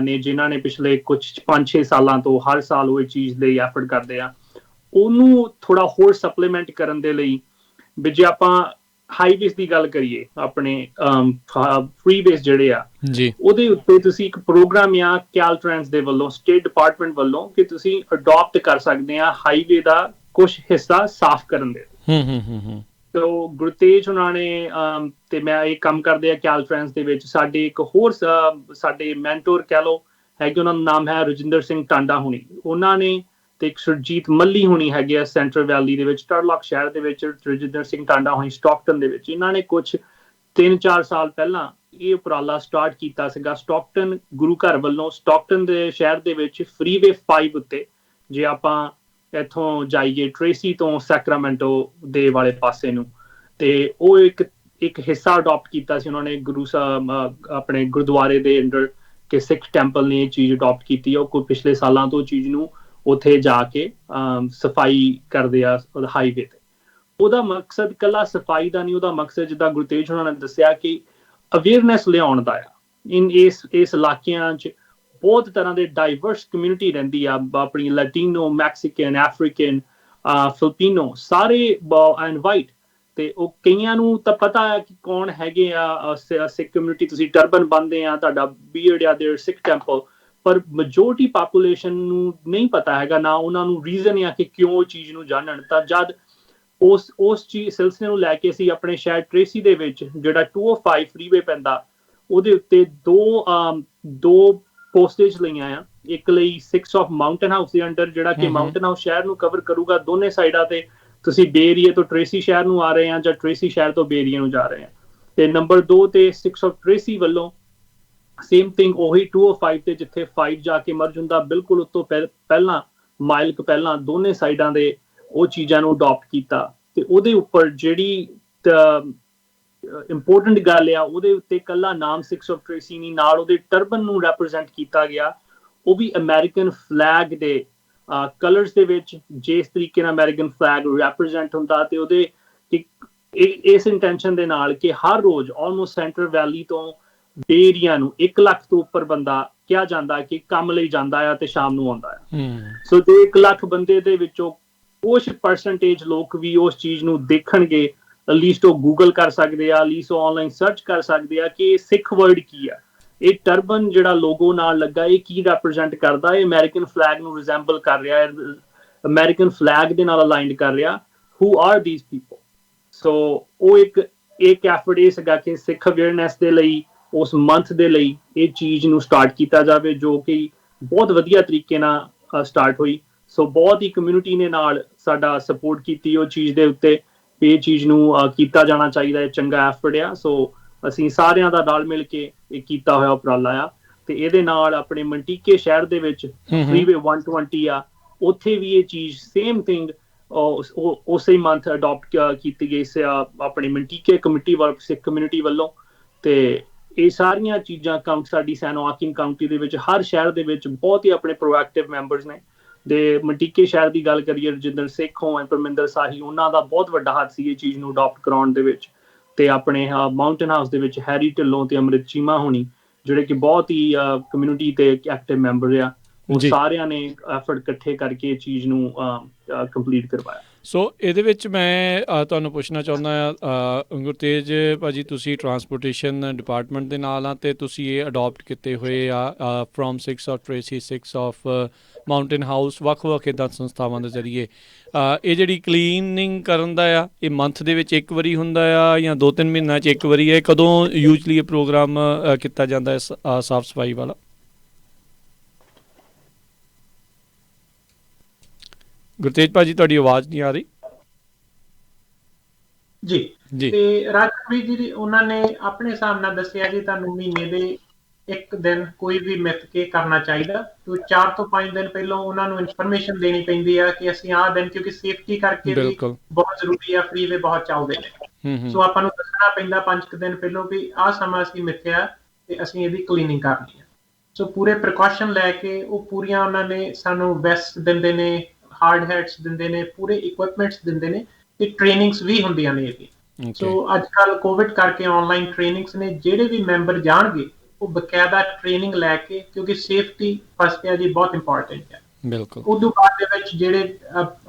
ਨੇ, ਜਿਨ੍ਹਾਂ ਨੇ ਪਿਛਲੇ ਕੁਛ 5-6 ਸਾਲਾਂ ਤੋਂ ਹਰ ਸਾਲ ਉਹ ਚੀਜ਼ ਲਈ ਐਫਰਟ ਕਰਦੇ ਆ। ਉਹਨੂੰ ਥੋੜਾ ਹੋਰ ਸਪਲੀਮੈਂਟ ਕਰਨ ਦੇ ਲਈ ਵੀ ਜੇ ਆਪਾਂ ਹਾਈਵੇਜ਼ ਦੀ ਗੱਲ ਕਰੀਏ, ਆਪਣੇ ਫ੍ਰੀਵੇਜ਼ ਜਿਹੜੇ ਆ ਜੀ, ਉਹਦੇ ਉੱਤੇ ਤੁਸੀਂ ਇੱਕ ਪ੍ਰੋਗਰਾਮ ਆ ਕੈਲਟ੍ਰਾਂਸ ਦੇ ਵੱਲੋਂ, ਸਟੇਟ ਡਿਪਾਰਟਮੈਂਟ ਵੱਲੋਂ, ਕਿ ਤੁਸੀਂ ਅਡਾਪਟ ਕਰ ਸਕਦੇ ਆ ਹਾਈਵੇ ਦਾ ਕੁਝ ਹਿੱਸਾ ਸਾਫ਼ ਕਰਨ ਦੇ। ਤੋ ਗੁਰਤੇਜ ਉਹਨਾਂ ਨੇ ਤੇ ਮੈਂ ਇਹ ਕੰਮ ਕਰਦੇ ਆ ਕੈਲਟ੍ਰਾਂਸ ਦੇ ਵਿੱਚ। ਸਾਡੇ ਇੱਕ ਹੋਰ ਸਾਡੇ ਮੈਂਟੋਰ ਕਹਿ ਲਓ ਹੈਗੇ, ਉਹਨਾਂ ਦਾ ਨਾਮ ਹੈ ਰਜਿੰਦਰ ਸਿੰਘ ਟਾਂਡਾ ਹੁਣੀ, ਉਹਨਾਂ ਨੇ, ਤੇ ਇੱਕ ਸੁਰਜੀਤ ਮੱਲੀ ਹੁਣੀ ਹੈਗੇ ਆ ਸੈਂਟਰਲ ਵੈਲੀ ਦੇ ਵਿੱਚ, ਟਰਲੌਕ ਸ਼ਹਿਰ ਦੇ ਵਿੱਚ, ਰਜਿੰਦਰ ਸਿੰਘ ਟਾਂਡਾ ਹੁਣੀ ਸਟਾਕਟਨ ਦੇ ਵਿੱਚ। ਇਹਨਾਂ ਨੇ ਕੁਛ 3-4 ਸਾਲ ਪਹਿਲਾਂ ਇਹ ਉਪਰਾਲਾ ਸਟਾਰਟ ਕੀਤਾ ਸੀਗਾ ਸਟਾਕਟਨ ਗੁਰੂ ਘਰ ਵੱਲੋਂ। ਸਟਾਕਟਨ ਦੇ ਸ਼ਹਿਰ ਦੇ ਵਿੱਚ ਫ੍ਰੀਵੇ 5 ਉੱਤੇ, ਜੇ ਆਪਾਂ ਇੱਥੋਂ ਜਾਈਏ ਟ੍ਰੇਸੀ ਤੋਂ ਸੈਕਰਾਮੈਂਟੋ ਦੇ ਵਾਲੇ ਪਾਸੇ ਨੂੰ, ਤੇ ਉਹ ਇੱਕ ਹਿੱਸਾ ਅਡਾਪਟ ਕੀਤਾ ਸੀ ਉਹਨਾਂ ਨੇ ਗੁਰੂ ਸਾਹਿਬ ਆਪਣੇ ਗੁਰਦੁਆਰੇ ਦੇ ਅੰਡਰ, ਕਿ ਸਿੱਖ ਟੈਂਪਲ ਨੇ ਇਹ ਚੀਜ਼ ਅਡਾਪਟ ਕੀਤੀ। ਉਹ ਕੋਈ ਪਿਛਲੇ ਸਾਲਾਂ ਤੋਂ ਚੀਜ਼ ਨੂੰ ਉੱਥੇ ਜਾ ਕੇ ਸਫਾਈ ਕਰਦੇ ਆ ਹਾਈਵੇ ਤੇ। ਉਹਦਾ ਮਕਸਦ ਇਕੱਲਾ ਸਫਾਈ ਦਾ ਨਹੀਂ, ਉਹਦਾ ਮਕਸਦ ਜਿੱਦਾਂ ਗੁਰਤੇਜ ਹੋਣਾ ਨੇ ਦੱਸਿਆ ਕਿ ਅਵੇਅਰਨੈਸ ਲਿਆਉਣ ਦਾ ਆ। ਇਸ ਇਲਾਕਿਆਂ 'ਚ ਬਹੁਤ ਤਰ੍ਹਾਂ ਦੇ ਡਾਈਵਰਸ ਕਮਿਊਨਿਟੀ ਰਹਿੰਦੀ ਆ, ਆਪਣੀ ਲੈਟੀਨੋ, ਮੈਕਸੀਕਨ, ਅਫਰੀਕਨ, ਫਿਲਪੀਨੋ, ਸਾਰੇ ਐਂਡ ਵਾਈਟ, ਤੇ ਉਹ ਕਈਆਂ ਨੂੰ ਤਾਂ ਪਤਾ ਹੈ ਕਿ ਕੌਣ ਹੈਗੇ ਆ ਸਿੱਖ ਕਮਿਊਨਿਟੀ। ਤੁਸੀਂ ਟਰਬਨ ਬੰਨਦੇ ਆ, ਤੁਹਾਡਾ ਬੀਅਰਡ ਆ ਦੇਅਰ ਸਿੱਖ ਟੈਂਪਲ, ਪਰ ਮੈਜੋਰਟੀ ਪਾਪੂਲੇਸ਼ਨ ਨੂੰ ਨਹੀਂ ਪਤਾ ਹੈਗਾ, ਨਾ ਉਹਨਾਂ ਨੂੰ ਰੀਜ਼ਨ ਆ ਕਿ ਕਿਉਂ ਉਹ ਚੀਜ਼ ਨੂੰ ਜਾਣਨ। ਤਾਂ ਜਦ ਉਸ ਚੀਜ਼ ਸਿਲਸਿਲੇ ਨੂੰ ਲੈ ਕੇ ਅਸੀਂ ਆਪਣੇ ਸ਼ਹਿਰ ਟ੍ਰੇਸੀ ਦੇ ਵਿੱਚ ਜਿਹੜਾ 205 ਫ੍ਰੀਵੇ ਪੈਂਦਾ, ਉਹਦੇ ਉੱਤੇ ਦੋ ਪੋਸਟੇਜ ਲਈਆਂ ਆ। ਇੱਕ ਲਈ 6 ਆਫ ਮਾਊਂਟਨ ਹਾਊਸ ਦੇ ਅੰਡਰ, ਜਿਹੜਾ ਕਿ ਮਾਊਂਟਨ ਹਾਊਸ ਸ਼ਹਿਰ ਨੂੰ ਕਵਰ ਕਰੂਗਾ ਦੋਨੇ ਸਾਈਡਾਂ ਤੇ। ਤੁਸੀਂ ਬੇ ਏਰੀਏ ਤੋਂ ਟ੍ਰੇਸੀ ਸ਼ਹਿਰ ਨੂੰ ਆ ਰਹੇ ਆ ਜਾਂ ਟ੍ਰੇਸੀ ਸ਼ਹਿਰ ਤੋਂ ਬੇ ਏਰੀਏ ਨੂੰ ਜਾ ਰਹੇ ਆ। ਤੇ ਨੰਬਰ 2 ਤੇ 6 ਆਫ ਟ੍ਰੇਸੀ ਵੱਲੋਂ ਸੇਮ ਥਿੰਗ, ਉਹੀ 205 ਤੇ ਜਿੱਥੇ 5 ਜਾ ਕੇ ਮਰਜ ਹੁੰਦਾ, ਬਿਲਕੁਲ ਉਸ ਤੋਂ ਪਹਿਲਾਂ ਮਾਈਲ ਕੁ ਪਹਿਲਾਂ ਦੋਨੇ ਸਾਈਡਾਂ ਦੇ ਉਹ ਚੀਜ਼ਾਂ ਨੂੰ ਅਡਾਪਟ ਕੀਤਾ ਤੇ ਉਹਦੇ ਉੱਪਰ ਜਿਹੜੀ ਇੰਪੋਰਟੈਂਟ ਗੱਲ ਆ ਉਹਦੇ ਉੱਤੇ ਕੱਲਾ ਨਾਮ 6 ਆਫ ਟ੍ਰੇਸੀ ਨਹੀਂ, ਨਾਲ ਉਹਦੇ ਟਰਬਨ ਨੂੰ ਰੈਪਰੈਜ਼ੈਂਟ ਕੀਤਾ ਗਿਆ, ਉਹ ਵੀ ਅਮਰੀਕਨ ਫਲੈਗ ਦੇ ਕਲਰਸ ਦੇ ਵਿੱਚ। ਜਿਸ ਤਰੀਕੇ ਨਾਲ ਅਮਰੀਕਨ ਫਲੈਗ ਰੈਪਰੈਜ਼ੈਂਟ ਹੁੰਦਾ ਤੇ ਉਹਦੇ ਇਸ ਇੰਟੈਂਸ਼ਨ ਦੇ ਨਾਲ ਕਿ ਹਰ ਰੋਜ਼ ਆਲਮੋਸਟ ਸੈਂਟਰਲ ਵੈਲੀ ਤੋਂ ਬੇ ਏਰੀਆ ਨੂੰ 1 ਲੱਖ ਤੋਂ ਉੱਪਰ ਬੰਦਾ ਕਿਹਾ ਜਾਂਦਾ ਕਿ ਕੰਮ ਲਈ ਜਾਂਦਾ ਆ ਤੇ ਸ਼ਾਮ ਨੂੰ ਆਉਂਦਾ ਆ। ਸੋ ਤੇ 1 ਲੱਖ ਬੰਦੇ ਦੇ ਵਿੱਚੋਂ ਕੁਛ ਪਰਸੈਂਟੇਜ ਲੋਕ ਵੀ ਉਸ ਚੀਜ਼ ਨੂੰ ਦੇਖਣਗੇ, ਲੀਸਟ ਉਹ ਗੂਗਲ ਕਰ ਸਕਦੇ ਆ, ਲੀਸਟ ਉਹ ਆਨਲਾਈਨ ਸਰਚ ਕਰ ਸਕਦੇ ਆ ਕਿ ਸਿੱਖ ਵਰਡ ਕੀ ਆ, ਇਹ ਟਰਬਨ ਜਿਹੜਾ ਲੋਗੋ ਨਾਲ ਲੱਗਾ ਇਹ ਕੀ ਰੈਪਰੈਜ਼ੈਂਟ ਕਰਦਾ, ਇਹ ਅਮਰੀਕਨ ਫਲੈਗ ਨੂੰ ਰਿਜ਼ੈਂਬਲ ਕਰ ਰਿਹਾ ਹੈ, ਅਮਰੀਕਨ ਫਲੈਗ ਦੇ ਨਾਲ ਅਲਾਈਨਡ ਕਰ ਰਿਹਾ। Who are these people? So ਉਹ ਇੱਕ ਐਫਰਟ ਇਹ ਸੀਗਾ ਕਿ ਸਿੱਖ ਅਵੇਅਰਨੈਸ ਦੇ ਲਈ ਉਸ ਮੰਥ ਦੇ ਲਈ ਇਹ ਚੀਜ਼ ਨੂੰ ਸਟਾਰਟ ਕੀਤਾ ਜਾਵੇ, ਜੋ ਕਿ ਬਹੁਤ ਵਧੀਆ ਤਰੀਕੇ ਨਾਲ ਸਟਾਰਟ ਹੋਈ। ਸੋ ਬਹੁਤ ਹੀ ਕਮਿਊਨਿਟੀ ਨੇ ਨਾਲ ਸਾਡਾ ਸਪੋਰਟ ਕੀਤੀ ਉਹ ਚੀਜ਼ ਦੇ ਉੱਤੇ, ਇਹ ਚੀਜ਼ ਨੂੰ ਕੀਤਾ ਜਾਣਾ ਚਾਹੀਦਾ ਹੈ, ਚੰਗਾ ਐਫਰਟ ਆ। ਸੋ ਅਸੀਂ ਸਾਰਿਆਂ ਦਾ ਰਲ ਮਿਲ ਕੇ ਇਹ ਕੀਤਾ ਹੋਇਆ ਉਪਰਾਲਾ ਆ ਤੇ ਇਹਦੇ ਨਾਲ ਆਪਣੇ ਮੰਟੀਕੇ ਸ਼ਹਿਰ ਦੇ ਵਿੱਚ ਫਰੀਵੇ 120 ਆ, ਉੱਥੇ ਵੀ ਇਹ ਚੀਜ਼ ਸੇਮ ਥਿੰਗ ਉਸੇ ਮੰਥ ਅਡਾਪਟ ਕੀਤੀ ਗਈ ਸੀ ਆਪਣੀ ਮੰਟੀਕੇ ਕਮੇਟੀ ਵੱਲੋਂ, ਸਿੱਖ ਕਮਿਊਨਿਟੀ ਵੱਲੋਂ। ਤੇ ਇਹ ਸਾਰੀਆਂ ਚੀਜ਼ਾਂ ਸਾਡੀ ਸੈਨੋ ਆਕਿਮ ਕਾਉਂਟੀ ਦੇ ਵਿੱਚ ਹਰ ਸ਼ਹਿਰ ਦੇ ਵਿੱਚ ਬਹੁਤ ਹੀ ਆਪਣੇ ਪ੍ਰੋਐਕਟਿਵ ਮੈਂਬਰਸ ਨੇ। ਦੇ ਮੰਟੀਕੇ ਸ਼ਹਿਰ ਦੀ ਗੱਲ ਕਰੀਏ, ਰਜਿੰਦਰ ਸਿੱਖ ਹੋਣ, ਪਰਮਿੰਦਰ ਸਾਹੀ, ਉਹਨਾਂ ਦਾ ਬਹੁਤ ਵੱਡਾ ਹੱਥ ਸੀ ਇਹ ਚੀਜ਼ ਨੂੰ ਅਡਾਪਟ ਕਰਾਉਣ ਦੇ ਵਿੱਚ। ਤੇ ਆਪਣੇ ਮਾਊਂਟੇਨ ਹਾਊਸ ਦੇ ਵਿੱਚ ਹੈਰੀ ਢਿੱਲੋਂ ਤੇ ਅੰਮ੍ਰਿਤ ਚੀਮਾ ਹੋਣੀ, ਜਿਹੜੇ ਕਿ ਬਹੁਤ ਹੀ ਕਮਿਊਨਿਟੀ ਤੇ ਐਕਟਿਵ ਮੈਂਬਰ ਆ, ਉਹ ਸਾਰਿਆਂ ਨੇ ਐਫਰਟ ਇਕੱਠੇ ਕਰਕੇ ਇਹ ਚੀਜ਼ ਨੂੰ ਕੰਪਲੀਟ ਕਰਵਾਇਆ। ਸੋ ਇਹਦੇ ਵਿੱਚ ਮੈਂ ਤੁਹਾਨੂੰ ਪੁੱਛਣਾ ਚਾਹੁੰਦਾ ਹਾਂ ਗੁਰਤੇਜ ਭਾਜੀ, ਤੁਸੀਂ ਟਰਾਂਸਪੋਰਟੇਸ਼ਨ ਡਿਪਾਰਟਮੈਂਟ ਦੇ ਨਾਲ ਆ ਅਤੇ ਤੁਸੀਂ ਇਹ ਅਡੋਪਟ ਕੀਤੇ ਹੋਏ ਆ from 6 of Tracy, 6 of mountain house, ਵੱਖ-ਵੱਖ ਇੱਦਾਂ ਸੰਸਥਾਵਾਂ ਦੇ ਜ਼ਰੀਏ ਇਹ ਜਿਹੜੀ ਕਲੀਨਿੰਗ ਕਰਨ ਦਾ ਆ, ਇਹ ਮੰਥ ਦੇ ਵਿੱਚ ਇੱਕ ਵਾਰੀ ਹੁੰਦਾ ਆ ਜਾਂ 2-3 ਮਹੀਨਿਆਂ 'ਚ ਇੱਕ ਵਾਰੀ ਹੈ? ਕਦੋਂ ਯੂਜਲੀ ਇਹ ਪ੍ਰੋਗਰਾਮ ਕੀਤਾ ਜਾਂਦਾ ਹੈ ਸਾਫ਼ ਸਫਾਈ ਵਾਲਾ? ਗੁਰਤੇਜ ਭਾਜੀ ਤੁਹਾਡੀ ਆਵਾਜ਼ ਨਹੀਂ ਆ ਰਹੀ ਜੀ। ਤੇ ਰਾਜਪ੍ਰੀਤ ਜੀ ਉਹਨਾਂ ਨੇ ਆਪਣੇ ਹਿਸਾਬ ਨਾਲ ਦੱਸਿਆ ਜੀ ਤੁਹਾਨੂੰ ਮਹੀਨੇ ਦੇ ਇੱਕ ਦਿਨ ਕੋਈ ਵੀ ਮਿੱਥ ਕੇ ਕਰਨਾ ਚਾਹੀਦਾ, ਤੇ 4 ਤੋਂ 5 ਦਿਨ ਪਹਿਲਾਂ ਉਹਨਾਂ ਨੂੰ ਇਨਫੋਰਮੇਸ਼ਨ ਦੇਣੀ ਪੈਂਦੀ ਆ ਕਿ ਅਸੀਂ ਆਹ ਦਿਨ, ਕਿਉਂਕਿ ਸੇਫਟੀ ਕਰਕੇ ਵੀ ਬਹੁਤ ਜ਼ਰੂਰੀ ਆ, ਫਰੀਵੇ ਬਹੁਤ ਚੱਲਦੇ ਨੇ, ਸੋ ਆਪਾਂ ਨੂੰ ਦੱਸਣਾ ਪੈਂਦਾ 5 ਦਿਨ ਪਹਿਲਾਂ ਵੀ ਆਹ ਸਮਾਂ ਅਸੀਂ ਮਿੱਥਿਆ ਤੇ ਅਸੀਂ ਇਹਦੀ ਕਲੀਨਿੰਗ ਕਰਨੀ ਆ। ਸੋ ਪੂਰੇ ਪ੍ਰੀਕਾਸ਼ਨ ਲੈ ਕੇ ਉਹ ਪੂਰੀਆਂ ਉਹਨਾਂ ਨੇ ਸਾਨੂੰ ਵੈਸਟ ਦਿੰਦੇ ਨੇ, ਹਾਰਡ ਹੈਟਸ ਦਿੰਦੇ ਨੇ, ਪੂਰੇ ਇਕਵਿਪਮੈਂਟਸ ਦਿੰਦੇ ਨੇ ਤੇ ਟ੍ਰੇਨਿੰਗਸ ਵੀ ਹੁੰਦੀਆਂ ਨੇ ਇਹਦੀ। ਸੋ ਅੱਜ ਕੱਲ ਕੋਵਿਡ ਕਰਕੇ ਆਨਲਾਈਨ ਟ੍ਰੇਨਿੰਗਸ ਨੇ, ਜਿਹੜੇ ਵੀ ਮੈਂਬਰ ਜਾਣਗੇ ਉਹ ਬਕਾਇਦਾ ਟ੍ਰੇਨਿੰਗ ਲੈ ਕੇ, ਕਿਉਂਕਿ ਸੇਫਟੀ ਫਸਟ ਹੈ ਜੀ, ਬਹੁਤ ਇੰਪੋਰਟੈਂਟ ਹੈ। ਬਿਲਕੁਲ। ਉਦੋਂ ਬਾਅਦ ਦੇ ਵਿੱਚ ਜਿਹੜੇ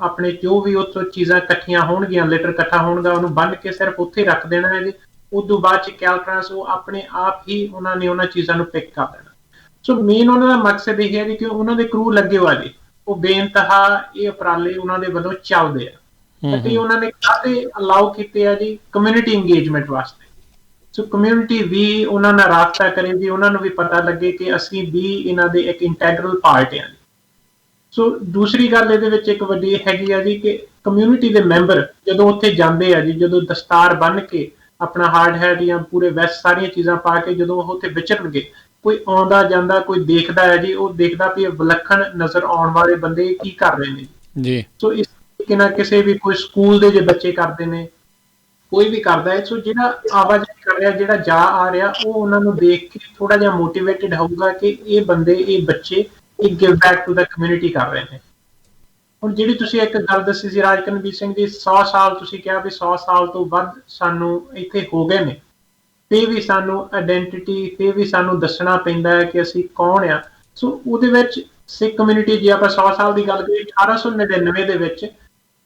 ਆਪਣੇ ਜੋ ਵੀ ਉੱਥੋਂ ਚੀਜ਼ਾਂ ਇਕੱਠੀਆਂ ਹੋਣਗੀਆਂ, ਲਿਟਰ ਇਕੱਠਾ ਹੋਣਗਾ, ਉਹਨੂੰ ਬੰਨ ਕੇ ਸਿਰਫ ਉੱਥੇ ਰੱਖ ਦੇਣਾ ਹੈ ਜੀ। ਉਦੋਂ ਬਾਅਦ ਚ ਕੈਲਟਰਾਂਸ ਉਹ ਆਪਣੇ ਆਪ ਹੀ ਉਹਨਾਂ ਨੇ ਉਹਨਾਂ ਚੀਜ਼ਾਂ ਨੂੰ ਪਿਕ ਕਰ ਦੇਣਾ। ਸੋ ਮੇਨ ਉਹਨਾਂ ਦਾ ਮਕਸਦ ਇਹ ਹੈ ਜੀ ਕਿ ਉਹਨਾਂ ਦੇ ਕਰੂ ਲੱਗੇ ਹੋਆ ਜੀ, ਉਹ ਬੇਇੰਤਹਾ ਇਹ ਉਪਰਾਲੇ ਉਹਨਾਂ ਦੇ ਵੱਲੋਂ ਚੱਲਦੇ ਆ ਅਤੇ ਉਹਨਾਂ ਨੇ ਕਾਹਦੇ ਅਲਾਉ ਕੀਤੇ ਆ ਜੀ, ਕਮਿਊਨਿਟੀ ਇੰਗੇਜਮੈਂਟ ਵਾਸਤੇ। ਸੋ ਕਮਿਊਨਿਟੀ ਵੀ ਉਹਨਾਂ ਨਾਲ ਰਾਬਤਾ ਕਰੇ ਵੀ, ਉਹਨਾਂ ਨੂੰ ਵੀ ਪਤਾ ਲੱਗੇ ਕਿ ਅਸੀਂ ਵੀ ਇਹਨਾਂ ਦੇ ਇੱਕ ਇੰਟੈਗਰਲ ਪਾਰਟ ਆ। ਸੋ ਦੂਸਰੀ ਗੱਲ ਇਹਦੇ ਵਿੱਚ ਇੱਕ ਵੱਡੀ ਹੈਗੀ ਆ ਜੀ ਕਿ ਕਮਿਊਨਿਟੀ ਦੇ ਮੈਂਬਰ ਜਦੋਂ ਉੱਥੇ ਜਾਂਦੇ ਆ ਜੀ, ਜਦੋਂ ਦਸਤਾਰ ਬੰਨ੍ਹ ਕੇ ਆਪਣਾ ਹਾਰਡ ਹੈਡ ਜਾਂ ਪੂਰੇ ਵੈਸਟ ਸਾਰੀਆਂ ਚੀਜ਼ਾਂ ਪਾ ਕੇ ਜਦੋਂ ਉਹ ਉੱਥੇ ਵਿਚਰਨਗੇ, ਕੋਈ ਆਉਂਦਾ ਜਾਂਦਾ ਕੋਈ ਦੇਖਦਾ ਹੈ ਜੀ, ਉਹ ਦੇਖਦਾ ਵੀ ਵਿਲੱਖਣ ਨਜ਼ਰ ਆਉਣ ਵਾਲੇ ਬੰਦੇ ਕੀ ਕਰ ਰਹੇ ਨੇ ਜੀ। ਸੋ ਇਸ ਤਰੀਕੇ ਨਾਲ ਕਿਸੇ ਵੀ ਕੋਈ ਸਕੂਲ ਦੇ ਜੇ ਬੱਚੇ ਕਰਦੇ ਨੇ, ਕੋਈ ਵੀ ਕਰਦਾ ਹੈ, ਸੋ ਜਿਹੜਾ ਆਵਾਜਾਈ ਕਰ ਰਿਹਾ, ਜਿਹੜਾ ਜਾ ਆ ਰਿਹਾ, ਉਹ ਉਹਨਾਂ ਨੂੰ ਦੇਖ ਕੇ ਥੋੜਾ ਜਿਹਾ ਮੋਟੀਵੇਟਿਡ ਹੋਊਗਾ ਕਿ ਇਹ ਬੰਦੇ, ਇਹ ਬੱਚੇ ਇਹ give back to the community ਕਰ ਰਹੇ ਨੇ। ਹੁਣ ਜਿਹੜੀ ਤੁਸੀਂ ਇੱਕ ਗੱਲ ਦੱਸੀ ਸੀ ਰਾਜਕਰਨਵੀਰ ਸਿੰਘ ਜੀ, 100 ਸਾਲ ਤੁਸੀਂ ਕਿਹਾ ਵੀ 100 ਸਾਲ ਤੋਂ ਵੱਧ ਸਾਨੂੰ ਇੱਥੇ ਹੋ ਗਏ ਨੇ, ਤੇ ਵੀ ਸਾਨੂੰ ਆਇਡੈਂਟੀਟੀ, ਤੇ ਵੀ ਸਾਨੂੰ ਦੱਸਣਾ ਪੈਂਦਾ ਹੈ ਕਿ ਅਸੀਂ ਕੌਣ ਆ। ਸੋ ਉਹਦੇ ਵਿੱਚ ਸਿੱਖ ਕਮਿਊਨਿਟੀ, ਜੇ ਆਪਾਂ 100 ਸਾਲ ਦੀ ਗੱਲ ਕਰੀਏ, 1899 ਦੇ ਵਿੱਚ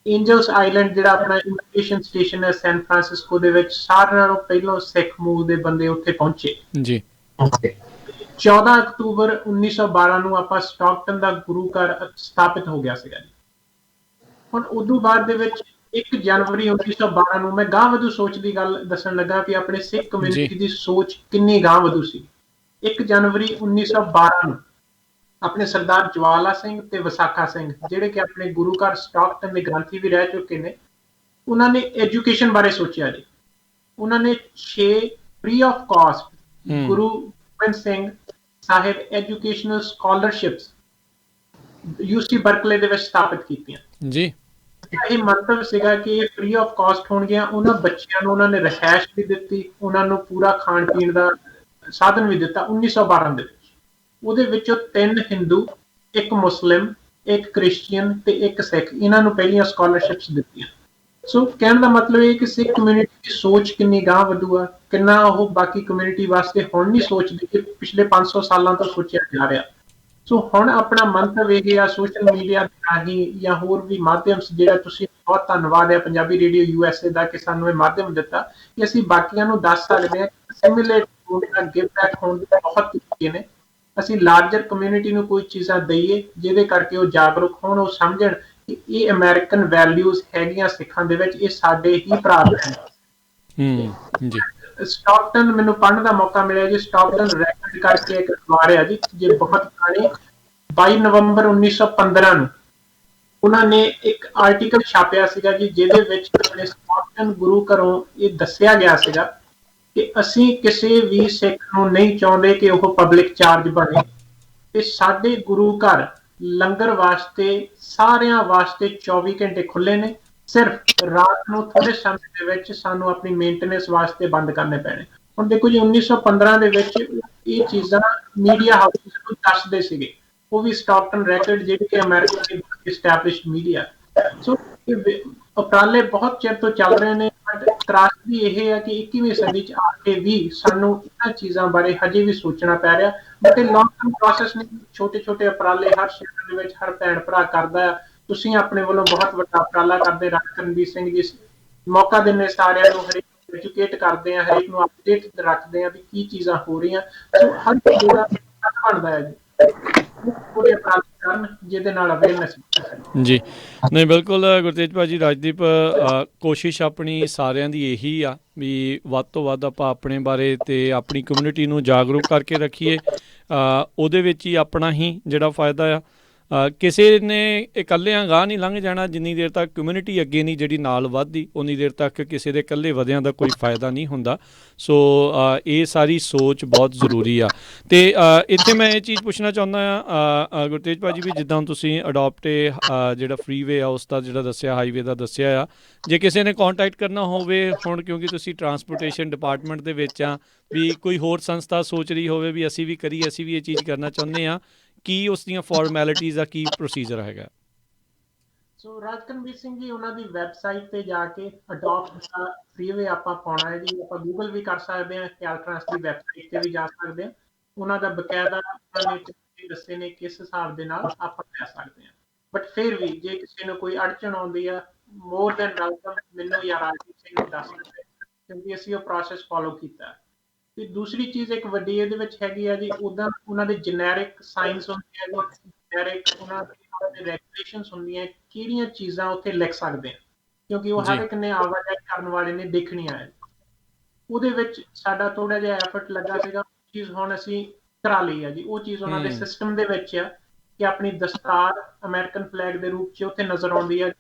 ਐਂਜਲਸ ਆਈਲੈਂਡ ਜਿਹੜਾ ਆਪਣਾ ਇਮੀਗ੍ਰੇਸ਼ਨ ਸਟੇਸ਼ਨ ਹੈ ਸੈਨ ਫਰਾਂਸਿਸਕੋ ਦੇ ਵਿੱਚ, ਸਾਰਿਆਂ ਨਾਲੋਂ ਪਹਿਲਾਂ ਸਿੱਖ ਮੂਲ ਦੇ ਬੰਦੇ ਉੱਥੇ ਪਹੁੰਚੇ ਜੀ। 14 ਅਕਤੂਬਰ 1912 ਨੂੰ ਆਪਾਂ ਸਟਾਕਟਨ ਦਾ ਗੁਰੂ ਘਰ ਸਥਾਪਿਤ ਹੋ ਗਿਆ ਸੀਗਾ ਜੀ। ਹੁਣ ਉਦੋਂ ਬਾਅਦ ਦੇ ਵਿੱਚ 1 ਜਨਵਰੀ 1912 ਨੂੰ, ਮੈਂ ਗਾਂਹ ਵਧੂ ਸੋਚ ਦੀ ਗੱਲ ਦੱਸਣ ਲੱਗਾ ਵੀ ਆਪਣੇ ਸਿੱਖ ਕਮਿਊਨਿਟੀ ਦੀ ਸੋਚ ਕਿੰਨੀ ਗਾਂਹ ਵਧੂ ਸੀ। 1 ਜਨਵਰੀ 1912 ਨੂੰ ਆਪਣੇ ਸਰਦਾਰ ਜਵਾਲਾ ਸਿੰਘ ਤੇ ਵਿਸਾਖਾ ਸਿੰਘ, ਜਿਹੜੇ ਕਿ ਆਪਣੇ ਗੁਰੂ ਘਰ ਸਟਾਕਟਨ ਦੇ ਗ੍ਰੰਥੀ ਵੀ ਰਹਿ ਚੁੱਕੇ ਨੇ, ਉਹਨਾਂ ਨੇ ਐਜੂਕੇਸ਼ਨ ਬਾਰੇ ਸੋਚਿਆ ਜੀ। ਉਹਨਾਂ ਨੇ 6 free of cost Guru Gobind Singh Sahib educational scholarships UC Berkeley ਦੇ ਵਿੱਚ ਸਥਾਪਿਤ ਕੀਤੀਆਂ ਜੀ। ਇਹ ਮੰਤਵ ਸੀਗਾ ਕਿ ਇਹ ਫ੍ਰੀ ਆਫ ਕਾਸਟ ਹੋਣਗੀਆਂ। ਉਹਨਾਂ ਬੱਚਿਆਂ ਨੂੰ ਉਹਨਾਂ ਨੇ ਰਿਹਾਇਸ਼ ਵੀ ਦਿੱਤੀ, ਉਹਨਾਂ ਨੂੰ ਪੂਰਾ ਖਾਣ ਪੀਣ ਦਾ ਸਾਧਨ ਵੀ ਦਿੱਤਾ 1912 ਦੇ ਵਿੱਚ। ਉਹਦੇ ਵਿੱਚੋਂ 3 ਹਿੰਦੂ, 1 ਮੁਸਲਿਮ, 1 ਕ੍ਰਿਸਚੀਅਨ ਤੇ 1 ਸਿੱਖ, ਇਹਨਾਂ ਨੂੰ ਪਹਿਲੀਆਂ ਸਕਾਲਰਸ਼ਿਪਸ ਦਿੱਤੀਆਂ। ਸੋ ਕਹਿਣ ਦਾ ਮਤਲਬ ਇਹ ਕਿ ਸਿੱਖ ਕਮਿਊਨਿਟੀ ਦੀ ਸੋਚ ਕਿੰਨੀ ਗਾਂਹ ਵਧੂਆ, ਕਿੰਨਾ ਉਹ ਬਾਕੀ ਕਮਿਊਨਿਟੀ ਵਾਸਤੇ ਹੁਣ ਨਹੀਂ ਸੋਚਦੀ ਕਿ ਪਿਛਲੇ 500 ਸਾਲਾਂ ਤੋਂ ਸੋਚਿਆ ਜਾ ਰਿਹਾ। ਸੋ ਹੁਣ ਆਪਣਾ ਮੰਤਵ ਇਹ ਆ ਸੋਸ਼ਲ ਮੀਡੀਆ ਦੇ ਰਾਹੀਂ ਜਾਂ ਹੋਰ ਵੀ ਮਾਧਿਅਮ, ਜਿਹੜਾ ਤੁਸੀਂ ਬਹੁਤ ਧੰਨਵਾਦ ਹੈ ਪੰਜਾਬੀ ਰੇਡੀਓ USA ਦਾ ਕਿ ਸਾਨੂੰ ਇਹ ਮਾਧਿਅਮ ਦਿੱਤਾ ਕਿ ਅਸੀਂ ਬਾਕੀਆਂ ਨੂੰ ਦੱਸ ਸਕਦੇ ਹਾਂ ਕਿ ਸਿਮੂਲੇਟ ਹੋਣ ਦਾ, ਗਿਵ ਬੈਕ ਹੋਣ ਦੇ ਬਹੁਤ ਤਰੀਕੇ ਨੇ। ਅਸੀਂ ਲਾਰਜਰ ਕਮਿਊਨਿਟੀ ਨੂੰ ਕੋਈ ਚੀਜ਼ਾਂ ਦਈਏ ਜਿਹਦੇ ਕਰਕੇ ਉਹ ਜਾਗਰੂਕ ਹੋਣ, ਉਹ ਸਮਝਣ ਕਿ ਇਹ ਅਮਰੀਕਨ ਵੈਲਿਊਜ਼ ਹੈਗੀਆਂ ਸਿੱਖਾਂ ਦੇ ਵਿੱਚ, ਇਹ ਸਾਡੇ ਹੀ ਭਰਾ ਹਨ। ਜੀ। ਸਟਾਕਟਨ, ਮੈਨੂੰ ਪੜ੍ਹਨ ਦਾ ਮੌਕਾ ਮਿਲਿਆ ਜੀ, ਸਟਾਕਟਨ ਰੈਕੋਰਡ ਕਰਕੇ ਇੱਕ ਅਖਬਾਰ ਹੈ ਜੀ, ਜੇ ਬਹੁਤ ਪੁਰਾਣੀ, 22 ਨਵੰਬਰ 1915 ਨੂੰ ਉਹਨਾਂ ਨੇ ਇੱਕ ਆਰਟੀਕਲ ਛਾਪਿਆ ਸੀਗਾ ਜੀ, ਜਿਹਦੇ ਵਿੱਚ ਸਟਾਕਟਨ ਗੁਰੂ ਘਰੋਂ ਇਹ ਦੱਸਿਆ ਗਿਆ ਸੀਗਾ ਕਿ ਅਸੀਂ ਕਿਸੇ ਵੀ ਸਿੱਖ ਨੂੰ ਨਹੀਂ ਚਾਹੁੰਦੇ ਕਿ ਉਹ ਪਬਲਿਕ ਚਾਰਜ ਬਣੇ, ਤੇ ਸਾਡੇ ਗੁਰੂ ਘਰ ਲੰਗਰ ਵਾਸਤੇ ਸਾਰਿਆਂ ਵਾਸਤੇ 24 ਘੰਟੇ ਖੁੱਲੇ ਨੇ, ਸਿਰਫ ਰਾਤ ਨੂੰ ਥੋੜੇ ਸਮੇਂ ਦੇ ਵਿੱਚ ਸਾਨੂੰ ਆਪਣੀ ਮੇਨਟੇਨੈਂਸ ਵਾਸਤੇ ਬੰਦ ਕਰਨੇ ਪੈਣੇ। ਹੁਣ ਦੇਖੋ ਜੀ 1915 ਦੇ ਵਿੱਚ ਇਹ ਚੀਜ਼ਾਂ ਮੀਡੀਆ ਹਾਊਸਿਸ ਨੂੰ ਦੱਸਦੇ ਸੀਗੇ, ਉਹ ਵੀ ਸਟਾਕਟਨ ਰੈਕੋਰਡ ਜਿਹੜੀ ਕਿ ਅਮਰੀਕਾ ਦੀ ਐਸਟੈਬਲਿਸ਼ਡ ਮੀਡੀਆ। ਸੋ ਉਪਰਾਲੇ ਬਹੁਤ ਚਿਰ ਤੋਂ ਚੱਲ ਰਹੇ ਨੇ, ਬਟ ਤਰਾਸਦੀ ਇਹ ਹੈ ਕਿ 21ਵੀਂ ਸਦੀ ਚ ਆ ਕੇ ਵੀ ਸਾਨੂੰ ਇਹਨਾਂ ਚੀਜ਼ਾਂ ਬਾਰੇ ਹਜੇ ਵੀ ਸੋਚਣਾ ਪੈ ਰਿਹਾ। ਬਟ ਇਹ ਲੌਂਗ ਟਰਮ ਪ੍ਰੋਸੈਸ ਨਹੀਂ, ਛੋਟੇ ਛੋਟੇ ਉਪਰਾਲੇ ਹਰ ਸ਼ਹਿਰ ਦੇ ਵਿੱਚ ਹਰ ਭੈਣ ਭਰਾ ਕਰਦਾ ਹੈ। ਤੁਸੀਂ ਆਪਣੇ ਵੱਲੋਂ ਬਹੁਤ ਵੱਡਾ ਉਪਰਾਲਾ ਕਰਦੇ, ਰਾਜਾ ਕਰਨਵੀਰ ਸਿੰਘ ਜੀ, ਮੌਕਾ ਦਿੰਦੇ ਸਾਰਿਆਂ ਨੂੰ, ਹਰੇਕ ਐਜੂਕੇਟ ਕਰਦੇ ਆ, ਹਰੇਕ ਨੂੰ ਅਪਡੇਟ ਰੱਖਦੇ ਆ ਵੀ ਕੀ ਚੀਜ਼ਾਂ ਹੋ ਰਹੀਆਂ। ਸੋ ਹਰ ਜਿਹੜਾ ਬਣਦਾ ਹੈ ਜੀ ਪੂਰੇ ਉਪਰਾਲੇ ਕਰਨ ਜਿਹਦੇ ਨਾਲ ਅਵੇਅਰਨੈਸ ਜੀ। ਨਹੀਂ, ਬਿਲਕੁਲ ਗੁਰਤੇਜ ਭਾਜੀ, ਰਾਜਦੀਪ, ਕੋਸ਼ਿਸ਼ ਆਪਣੀ ਸਾਰਿਆਂ ਦੀ ਇਹੀ ਆ ਵੀ ਵੱਧ ਤੋਂ ਵੱਧ ਆਪਾਂ ਆਪਣੇ ਬਾਰੇ ਅਤੇ ਆਪਣੀ ਕਮਿਊਨਿਟੀ ਨੂੰ ਜਾਗਰੂਕ ਕਰਕੇ ਰੱਖੀਏ। ਉਹਦੇ ਵਿੱਚ ਹੀ ਆਪਣਾ ਹੀ ਜਿਹੜਾ ਫਾਇਦਾ ਆ। ਕਿਸੇ ਨੇ ਇਕੱਲਿਆਂ ਗਾਹ ਨਹੀਂ ਲੰਘ ਜਾਣਾ, ਜਿੰਨੀ ਦੇਰ ਤੱਕ ਕਮਿਊਨਿਟੀ ਅੱਗੇ ਨਹੀਂ ਜਿਹੜੀ ਨਾਲ ਵੱਧਦੀ, ਉਨੀ ਦੇਰ ਤੱਕ ਕਿਸੇ ਦੇ ਇਕੱਲੇ ਵਧਿਆਂ ਦਾ ਕੋਈ ਫਾਇਦਾ ਨਹੀਂ ਹੁੰਦਾ। ਸੋ ਇਹ ਸਾਰੀ ਸੋਚ ਬਹੁਤ ਜ਼ਰੂਰੀ ਆ। ਅਤੇ ਇੱਥੇ ਮੈਂ ਇਹ ਚੀਜ਼ ਪੁੱਛਣਾ ਚਾਹੁੰਦਾ ਹਾਂ ਗੁਰਤੇਜ ਭਾਜੀ ਵੀ, ਜਿੱਦਾਂ ਤੁਸੀਂ ਅਡੋਪਟ ਜਿਹੜਾ ਫਰੀਵੇ ਆ ਉਸ ਦਾ ਜਿਹੜਾ ਦੱਸਿਆ, ਹਾਈਵੇ ਦਾ ਦੱਸਿਆ ਆ, ਜੇ ਕਿਸੇ ਨੇ ਕੰਟੈਕਟ ਕਰਨਾ ਹੋਵੇ ਹੁਣ, ਕਿਉਂਕਿ ਤੁਸੀਂ ਟਰਾਂਸਪੋਰਟੇਸ਼ਨ ਡਿਪਾਰਟਮੈਂਟ ਦੇ ਵਿੱਚ ਆ, ਵੀ ਕੋਈ ਹੋਰ ਸੰਸਥਾ ਸੋਚ ਰਹੀ ਹੋਵੇ ਵੀ ਅਸੀਂ ਵੀ ਕਰੀਏ, ਅਸੀਂ ਵੀ ਇਹ ਚੀਜ਼ ਕਰਨਾ ਚਾਹੁੰਦੇ ਹਾਂ, ਕੀ ਉਸ ਦੀਆਂ ਫਾਰਮੈਲਿਟੀਜ਼ ਦਾ ਕੀ ਪ੍ਰੋਸੀਜਰ ਹੈਗਾ? ਸੋ ਰਾਜਾ ਕਰਨਵੀਰ ਸਿੰਘ ਜੀ, ਉਹਨਾਂ ਦੀ ਵੈਬਸਾਈਟ ਤੇ ਜਾ ਕੇ ਅਡਾਪਟ ਦਾ ਫਰੀਵੇ ਆਪਾਂ ਪਾਉਣਾ ਹੈ ਜੀ। ਆਪਾਂ ਗੂਗਲ ਵੀ ਕਰ ਸਕਦੇ ਹਾਂ, ਕੈਲਟ੍ਰਾਂਸ ਦੀ ਵੈਬਸਾਈਟ ਤੇ ਵੀ ਜਾ ਸਕਦੇ ਹਾਂ। ਉਹਨਾਂ ਦਾ ਬਕਾਇਦਾ ਉਹਨਾਂ ਨੇ ਦੱਸੇ ਨੇ ਕਿਸ ਹਿਸਾਬ ਦੇ ਨਾਲ ਆਪਾਂ ਲੈ ਸਕਦੇ ਹਾਂ। ਬਟ ਫਿਰ ਵੀ ਜੇ ਕਿਸੇ ਨੂੰ ਕੋਈ ਅੜਚਣ ਆਉਂਦੀ ਆ, ਮੋਰ ਦੈਨ ਵੈਲਕਮ, ਮੈਨੂੰ ਜਾਂ ਰਾਜਦੀਪ ਸਿੰਘ ਨੂੰ ਦੱਸ ਸਕਦੇ, ਕਿਉਂਕਿ ਅਸੀਂ ਉਹ ਪ੍ਰੋਸੈਸ ਫੋਲੋ ਕੀਤਾ। ਤੇ ਦੂਸਰੀ ਚੀਜ਼ ਇੱਕ ਵੱਡੀ ਇਹਦੇ ਵਿੱਚ ਹੈਗੀ ਆ ਜੀ, ਉੱਦਾਂ ਉਹਨਾਂ ਦੇ ਜਨੈਰਿਕ ਸਾਇੰਸ ਹੁੰਦੇ ਆ ਜੀ, ਜਨੈਰਿਕ ਉਹਨਾਂ ਦੇ ਰੈਗੂਲੇਸ਼ਨਸ ਹੁੰਦੀਆਂ, ਕਿਹੜੀਆਂ ਚੀਜ਼ਾਂ ਉੱਥੇ ਲਿਖ ਸਕਦੇ ਆ, ਕਿਉਂਕਿ ਉਹ ਹਰ ਇੱਕ ਨੇ ਆਵਾਜਾਈ ਕਰਨ ਵਾਲੇ ਨੇ ਦੇਖਣੀਆਂ ਹੈ। ਉਹਦੇ ਵਿੱਚ ਸਾਡਾ ਥੋੜਾ ਜਿਹਾ ਐਫਰਟ ਲੱਗਾ ਸੀਗਾ, ਉਹ ਚੀਜ਼ ਹੁਣ ਅਸੀਂ ਕਰਾ ਲਈ ਆ ਜੀ। ਉਹ ਚੀਜ਼ ਉਹਨਾਂ ਦੇ ਸਿਸਟਮ ਦੇ ਵਿੱਚ ਆ ਕਿ ਆਪਣੀ ਦਸਤਾਰ ਅਮਰੀਕਨ ਫਲੈਗ ਦੇ ਰੂਪ 'ਚ ਉੱਥੇ ਨਜ਼ਰ ਆਉਂਦੀ ਹੈ,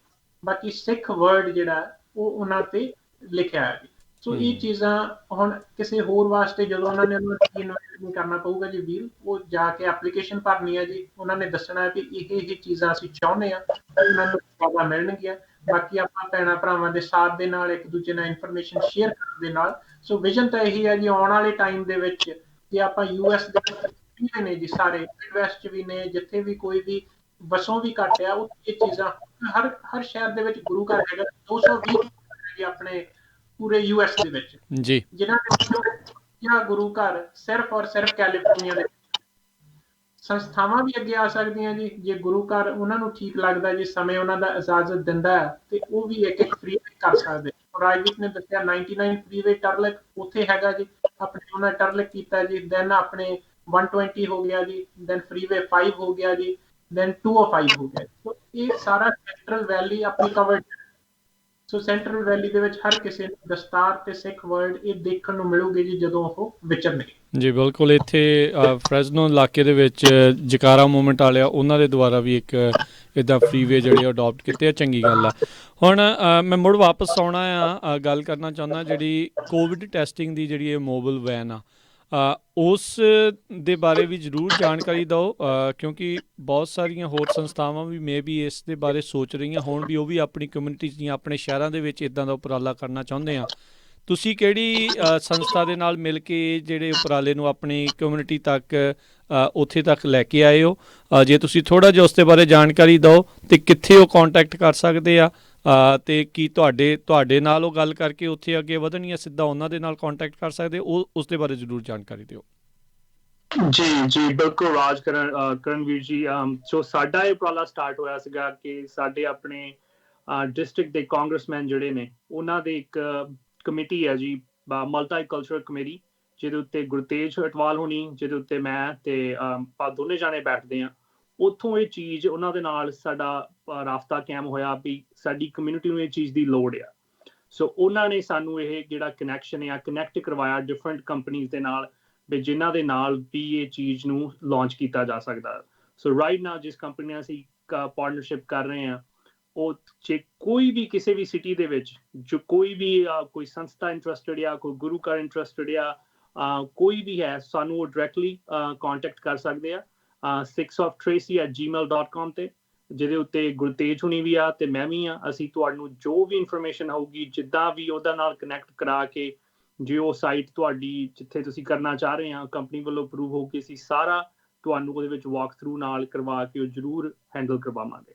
ਬਾਕੀ ਸਿੱਖ ਵਰਡ ਜਿਹੜਾ ਉਹ ਉਹਨਾਂ ਤੇ ਲਿਖਿਆ ਹੈ ਜੀ। ਸੋ ਇਹ ਚੀਜ਼ਾਂ ਹੁਣ ਕਿਸੇ ਹੋਰ ਵਾਸਤੇ ਜਦੋਂ ਉਹਨਾਂ ਨੇ ਇਨਵੈਸਟ ਨਹੀਂ ਕਰਨਾ ਪਊਗਾ ਜੀ ਵੀਰ, ਉਹ ਜਾ ਕੇ ਐਪਲੀਕੇਸ਼ਨ ਭਰਨੀ ਹੈ ਜੀ। ਉਹਨਾਂ ਨੇ ਦੱਸਣਾ ਹੈ ਕਿ ਇਹ ਚੀਜ਼ਾਂ ਅਸੀਂ ਚਾਹੁੰਦੇ ਹਾਂ, ਉਹਨਾਂ ਨੂੰ ਫਾਇਦਾ ਮਿਲਣਗੀਆਂ। ਬਾਕੀ ਆਪਾਂ ਭੈਣਾਂ ਭਰਾਵਾਂ ਦੇ ਸਾਥ ਦੇ ਨਾਲ, ਇੱਕ ਦੂਜੇ ਨਾਲ ਇਨਫੋਰਮੇਸ਼ਨ ਸ਼ੇਅਰ ਕਰਨ ਦੇ ਨਾਲ। ਸੋ ਵਿਜ਼ਨ ਤਾਂ ਇਹੀ ਹੈ ਜੀ, ਆਉਣ ਵਾਲੇ ਟਾਈਮ ਦੇ ਵਿੱਚ ਜੇ ਆਪਾਂ US ਦੇ ਵਿੱਚ ਨੇ ਜੀ, ਸਾਰੇ ਮਿਡਵੈਸਟ 'ਚ ਵੀ ਨੇ, ਜਿੱਥੇ ਵੀ ਕੋਈ ਵੀ ਵਸੋਂ ਵੀ ਘੱਟ ਆ, ਉਹ ਇਹ ਚੀਜ਼ਾਂ ਹਰ ਸ਼ਹਿਰ ਦੇ ਵਿੱਚ ਗੁਰੂ ਘਰ ਹੈਗਾ। 220 ਜੀ ਆਪਣੇ ਪੂਰੇ US ਦੇ ਵਿੱਚ ਜੀ, ਜਿਨ੍ਹਾਂ ਦੇ ਗੁਰੂ ਘਰ ਸਿਰਫ ਔਰ ਸਿਰਫ ਕੈਲੀਫੋਰਨੀਆ ਦੇ। ਸੰਸਥਾਵਾਂ ਵੀ ਅੱਗੇ ਆ ਸਕਦੀਆਂ ਜੀ, ਜੇ ਗੁਰੂ ਘਰ ਉਹਨਾਂ ਨੂੰ ਠੀਕ ਲੱਗਦਾ ਜੀ, ਸਮੇਂ ਉਹਨਾਂ ਦਾ ਇਜਾਜ਼ਤ ਦਿੰਦਾ ਹੈ, ਤੇ ਉਹ ਵੀ ਇੱਕ ਫ੍ਰੀ ਕਰ ਸਕਦੇ। ਰਾਜਦੀਪ ਨੇ ਦੱਸਿਆ 99 ਫ੍ਰੀਵੇ ਟਰਲਕ ਉੱਥੇ ਹੈਗਾ ਜੀ, ਆਪਣੇ ਉਹਨਾਂ ਟਰਲਕ ਕੀਤਾ ਜੀ। ਦੈਨ ਆਪਣੇ 120 ਹੋ ਗਿਆ ਜੀ, ਦੈਨ ਫ੍ਰੀਵੇ 5 ਹੋ ਗਿਆ ਜੀ, ਦੈਨ 205 ਹੋ ਗਿਆ। ਸੋ ਇਹ ਸਾਰਾ ਸੈਂਟਰਲ ਵੈਲੀ ਆਪਣੀ ਕਵਰਡ। ਸੋ ਸੈਂਟਰਲ ਵੈਲੀ ਦੇ ਵਿੱਚ ਹਰ ਕਿਸੇ ਨੂੰ ਦਸਤਾਰ ਤੇ ਸਿੱਖ ਵਰਡ ਇਹ ਦੇਖਣ ਨੂੰ ਮਿਲੂਗੇ ਜੀ ਜਦੋਂ ਉਹ ਵਿਚਰਨਗੇ ਜੀ। ਬਿਲਕੁਲ, ਇੱਥੇ ਫਰੈਜ਼ਨੋ ਇਲਾਕੇ ਦੇ ਵਿੱਚ ਜਕਾਰਾ ਮੂਵਮੈਂਟ ਵਾਲਿਆ, ਉਹਨਾਂ ਦੇ ਦੁਆਰਾ ਵੀ ਇੱਕ ਇੱਦਾਂ ਫਰੀਵੇ ਜਿਹੜੇ ਅਡੋਪਟ ਕੀਤੇ ਆ, ਚੰਗੀ ਗੱਲ ਆ। ਹੁਣ ਮੈਂ ਮੁੜ ਵਾਪਸ ਆਉਣਾ ਆ, ਗੱਲ ਕਰਨਾ ਚਾਹੁੰਦਾ ਜਿਹੜੀ ਕੋਵਿਡ ਟੈਸਟਿੰਗ ਦੀ ਜਿਹੜੀ ਇਹ ਮੋਬਾਈਲ ਵੈਨ ਆ, ਉਸ ਦੇ ਬਾਰੇ ਵੀ ਜ਼ਰੂਰ ਜਾਣਕਾਰੀ ਦਿਓ, ਕਿਉਂਕਿ ਬਹੁਤ ਸਾਰੀਆਂ ਹੋਰ ਸੰਸਥਾਵਾਂ ਵੀ ਮੇ ਵੀ ਇਸ ਦੇ ਬਾਰੇ ਸੋਚ ਰਹੀਆਂ ਹੋਣ ਵੀ ਉਹ ਵੀ ਆਪਣੀ ਕਮਿਊਨਿਟੀ ਦੀਆਂ ਆਪਣੇ ਸ਼ਹਿਰਾਂ ਦੇ ਵਿੱਚ ਇੱਦਾਂ ਦਾ ਉਪਰਾਲਾ ਕਰਨਾ ਚਾਹੁੰਦੇ ਆ। ਤੁਸੀਂ ਕਿਹੜੀ ਸੰਸਥਾ ਦੇ ਨਾਲ ਮਿਲ ਕੇ ਜਿਹੜੇ ਉਪਰਾਲੇ ਨੂੰ ਆਪਣੀ ਕਮਿਊਨਿਟੀ ਤੱਕ ਉੱਥੇ ਤੱਕ ਲੈ ਕੇ ਆਏ ਹੋ? ਜੇ ਤੁਸੀਂ ਥੋੜ੍ਹਾ ਜਿਹਾ ਉਸ ਦੇ ਬਾਰੇ ਜਾਣਕਾਰੀ ਦਿਓ ਅਤੇ ਕਿੱਥੇ ਉਹ ਕੰਟੈਕਟ ਕਰ ਸਕਦੇ ਆ, ਅਤੇ ਕੀ ਤੁਹਾਡੇ ਨਾਲ ਉਹ ਗੱਲ ਕਰਕੇ ਉੱਥੇ ਅੱਗੇ ਵਧਣ ਜਾਂ ਸਿੱਧਾ ਉਹਨਾਂ ਦੇ ਨਾਲ ਕੰਟੈਕਟ ਕਰ ਸਕਦੇ, ਉਹ ਉਸ ਦੇ ਬਾਰੇ ਜ਼ਰੂਰ ਜਾਣਕਾਰੀ ਦਿਓ। ਜੀ ਬਿਲਕੁਲ ਰਾਜ, ਕਰਨਵੀਰ ਜੀ। ਸੋ ਸਾਡਾ ਇਹ ਉਪਰਾਲਾ ਸਟਾਰਟ ਹੋਇਆ ਸੀਗਾ ਕਿ ਸਾਡੇ ਆਪਣੇ ਡਿਸਟ੍ਰਿਕਟ ਦੇ ਕਾਂਗਰਸਮੈਨ ਜਿਹੜੇ ਨੇ ਉਹਨਾਂ ਦੇ ਇੱਕ ਕਮੇਟੀ ਹੈ ਜੀ, ਮਲਟੀਕਲਚਰਲ ਕਮੇਟੀ, ਜਿਹਦੇ ਉੱਤੇ ਗੁਰਤੇਜ ਅਟਵਾਲ ਹੋਣੀ, ਜਿਹਦੇ ਉੱਤੇ ਮੈਂ ਤੇ ਆਪਾਂ ਦੋਨੇ ਜਾਣੇ ਬੈਠਦੇ ਹਾਂ। ਉੱਥੋਂ ਇਹ ਚੀਜ਼ ਉਹਨਾਂ ਦੇ ਨਾਲ ਸਾਡਾ ਰਾਬਤਾ ਕਾਇਮ ਹੋਇਆ ਵੀ ਸਾਡੀ ਕਮਿਊਨਿਟੀ ਨੂੰ ਇਹ ਚੀਜ਼ ਦੀ ਲੋੜ ਆ। ਸੋ ਉਹਨਾਂ ਨੇ ਸਾਨੂੰ ਇਹ ਜਿਹੜਾ ਕਨੈਕਸ਼ਨ ਆ ਕਨੈਕਟ ਕਰਵਾਇਆ ਡਿਫਰੈਂਟ ਕੰਪਨੀਜ਼ ਦੇ ਨਾਲ, ਵੀ ਜਿਨ੍ਹਾਂ ਦੇ ਨਾਲ ਵੀ ਇਹ ਚੀਜ਼ ਨੂੰ ਲਾਂਚ ਕੀਤਾ ਜਾ ਸਕਦਾ। ਸੋ ਰਾਈਟ ਨਾਓ ਜਿਸ ਕੰਪਨੀ ਨਾਲ ਅਸੀਂ ਪਾਰਟਨਰਸ਼ਿਪ ਕਰ ਰਹੇ ਹਾਂ, ਉਹ ਜੇ ਕੋਈ ਵੀ ਕਿਸੇ ਵੀ ਸਿਟੀ ਦੇ ਵਿੱਚ ਜੋ ਕੋਈ ਵੀ ਕੋਈ ਸੰਸਥਾ ਇੰਟਰਸਟਡ ਆ, ਕੋਈ ਗੁਰੂ ਘਰ ਇੰਟਰਸਟਡ ਆ, ਕੋਈ ਵੀ ਹੈ, ਸਾਨੂੰ ਉਹ ਡਾਇਰੈਕਟਲੀ ਕੰਟੈਕਟ ਕਰ ਸਕਦੇ ਆ 6oftracy@gmail.com ਤੇ, ਜਿਹਦੇ ਉੱਤੇ ਗੁਰਤੇਜ ਹੁਣੀ ਵੀ ਆ ਤੇ ਮੈਂ ਵੀ ਆ। ਅਸੀਂ ਤੁਹਾਨੂੰ ਜੋ ਵੀ ਇਨਫੋਰਮੇਸ਼ਨ ਹੋਊਗੀ, ਜਿੱਦਾਂ ਵੀ ਉਹਦਾ ਨਾਲ ਕਨੈਕਟ ਕਰਾ ਕੇ, ਜੇ ਉਹ ਸਾਈਟ ਤੁਹਾਡੀ ਜਿੱਥੇ ਤੁਸੀਂ ਕਰਨਾ ਚਾਹ ਰਹੇ ਆ ਕੰਪਨੀ ਵੱਲੋਂ ਅਪਰੂਵ ਹੋ ਕੇ, ਅਸੀਂ ਸਾਰਾ ਤੁਹਾਨੂੰ ਉਹਦੇ ਵਿੱਚ ਵਾਕ ਥਰੂ ਨਾਲ ਕਰਵਾ ਕੇ ਉਹ ਜ਼ਰੂਰ ਹੈਂਡਲ ਕਰਵਾਵਾਂਗੇ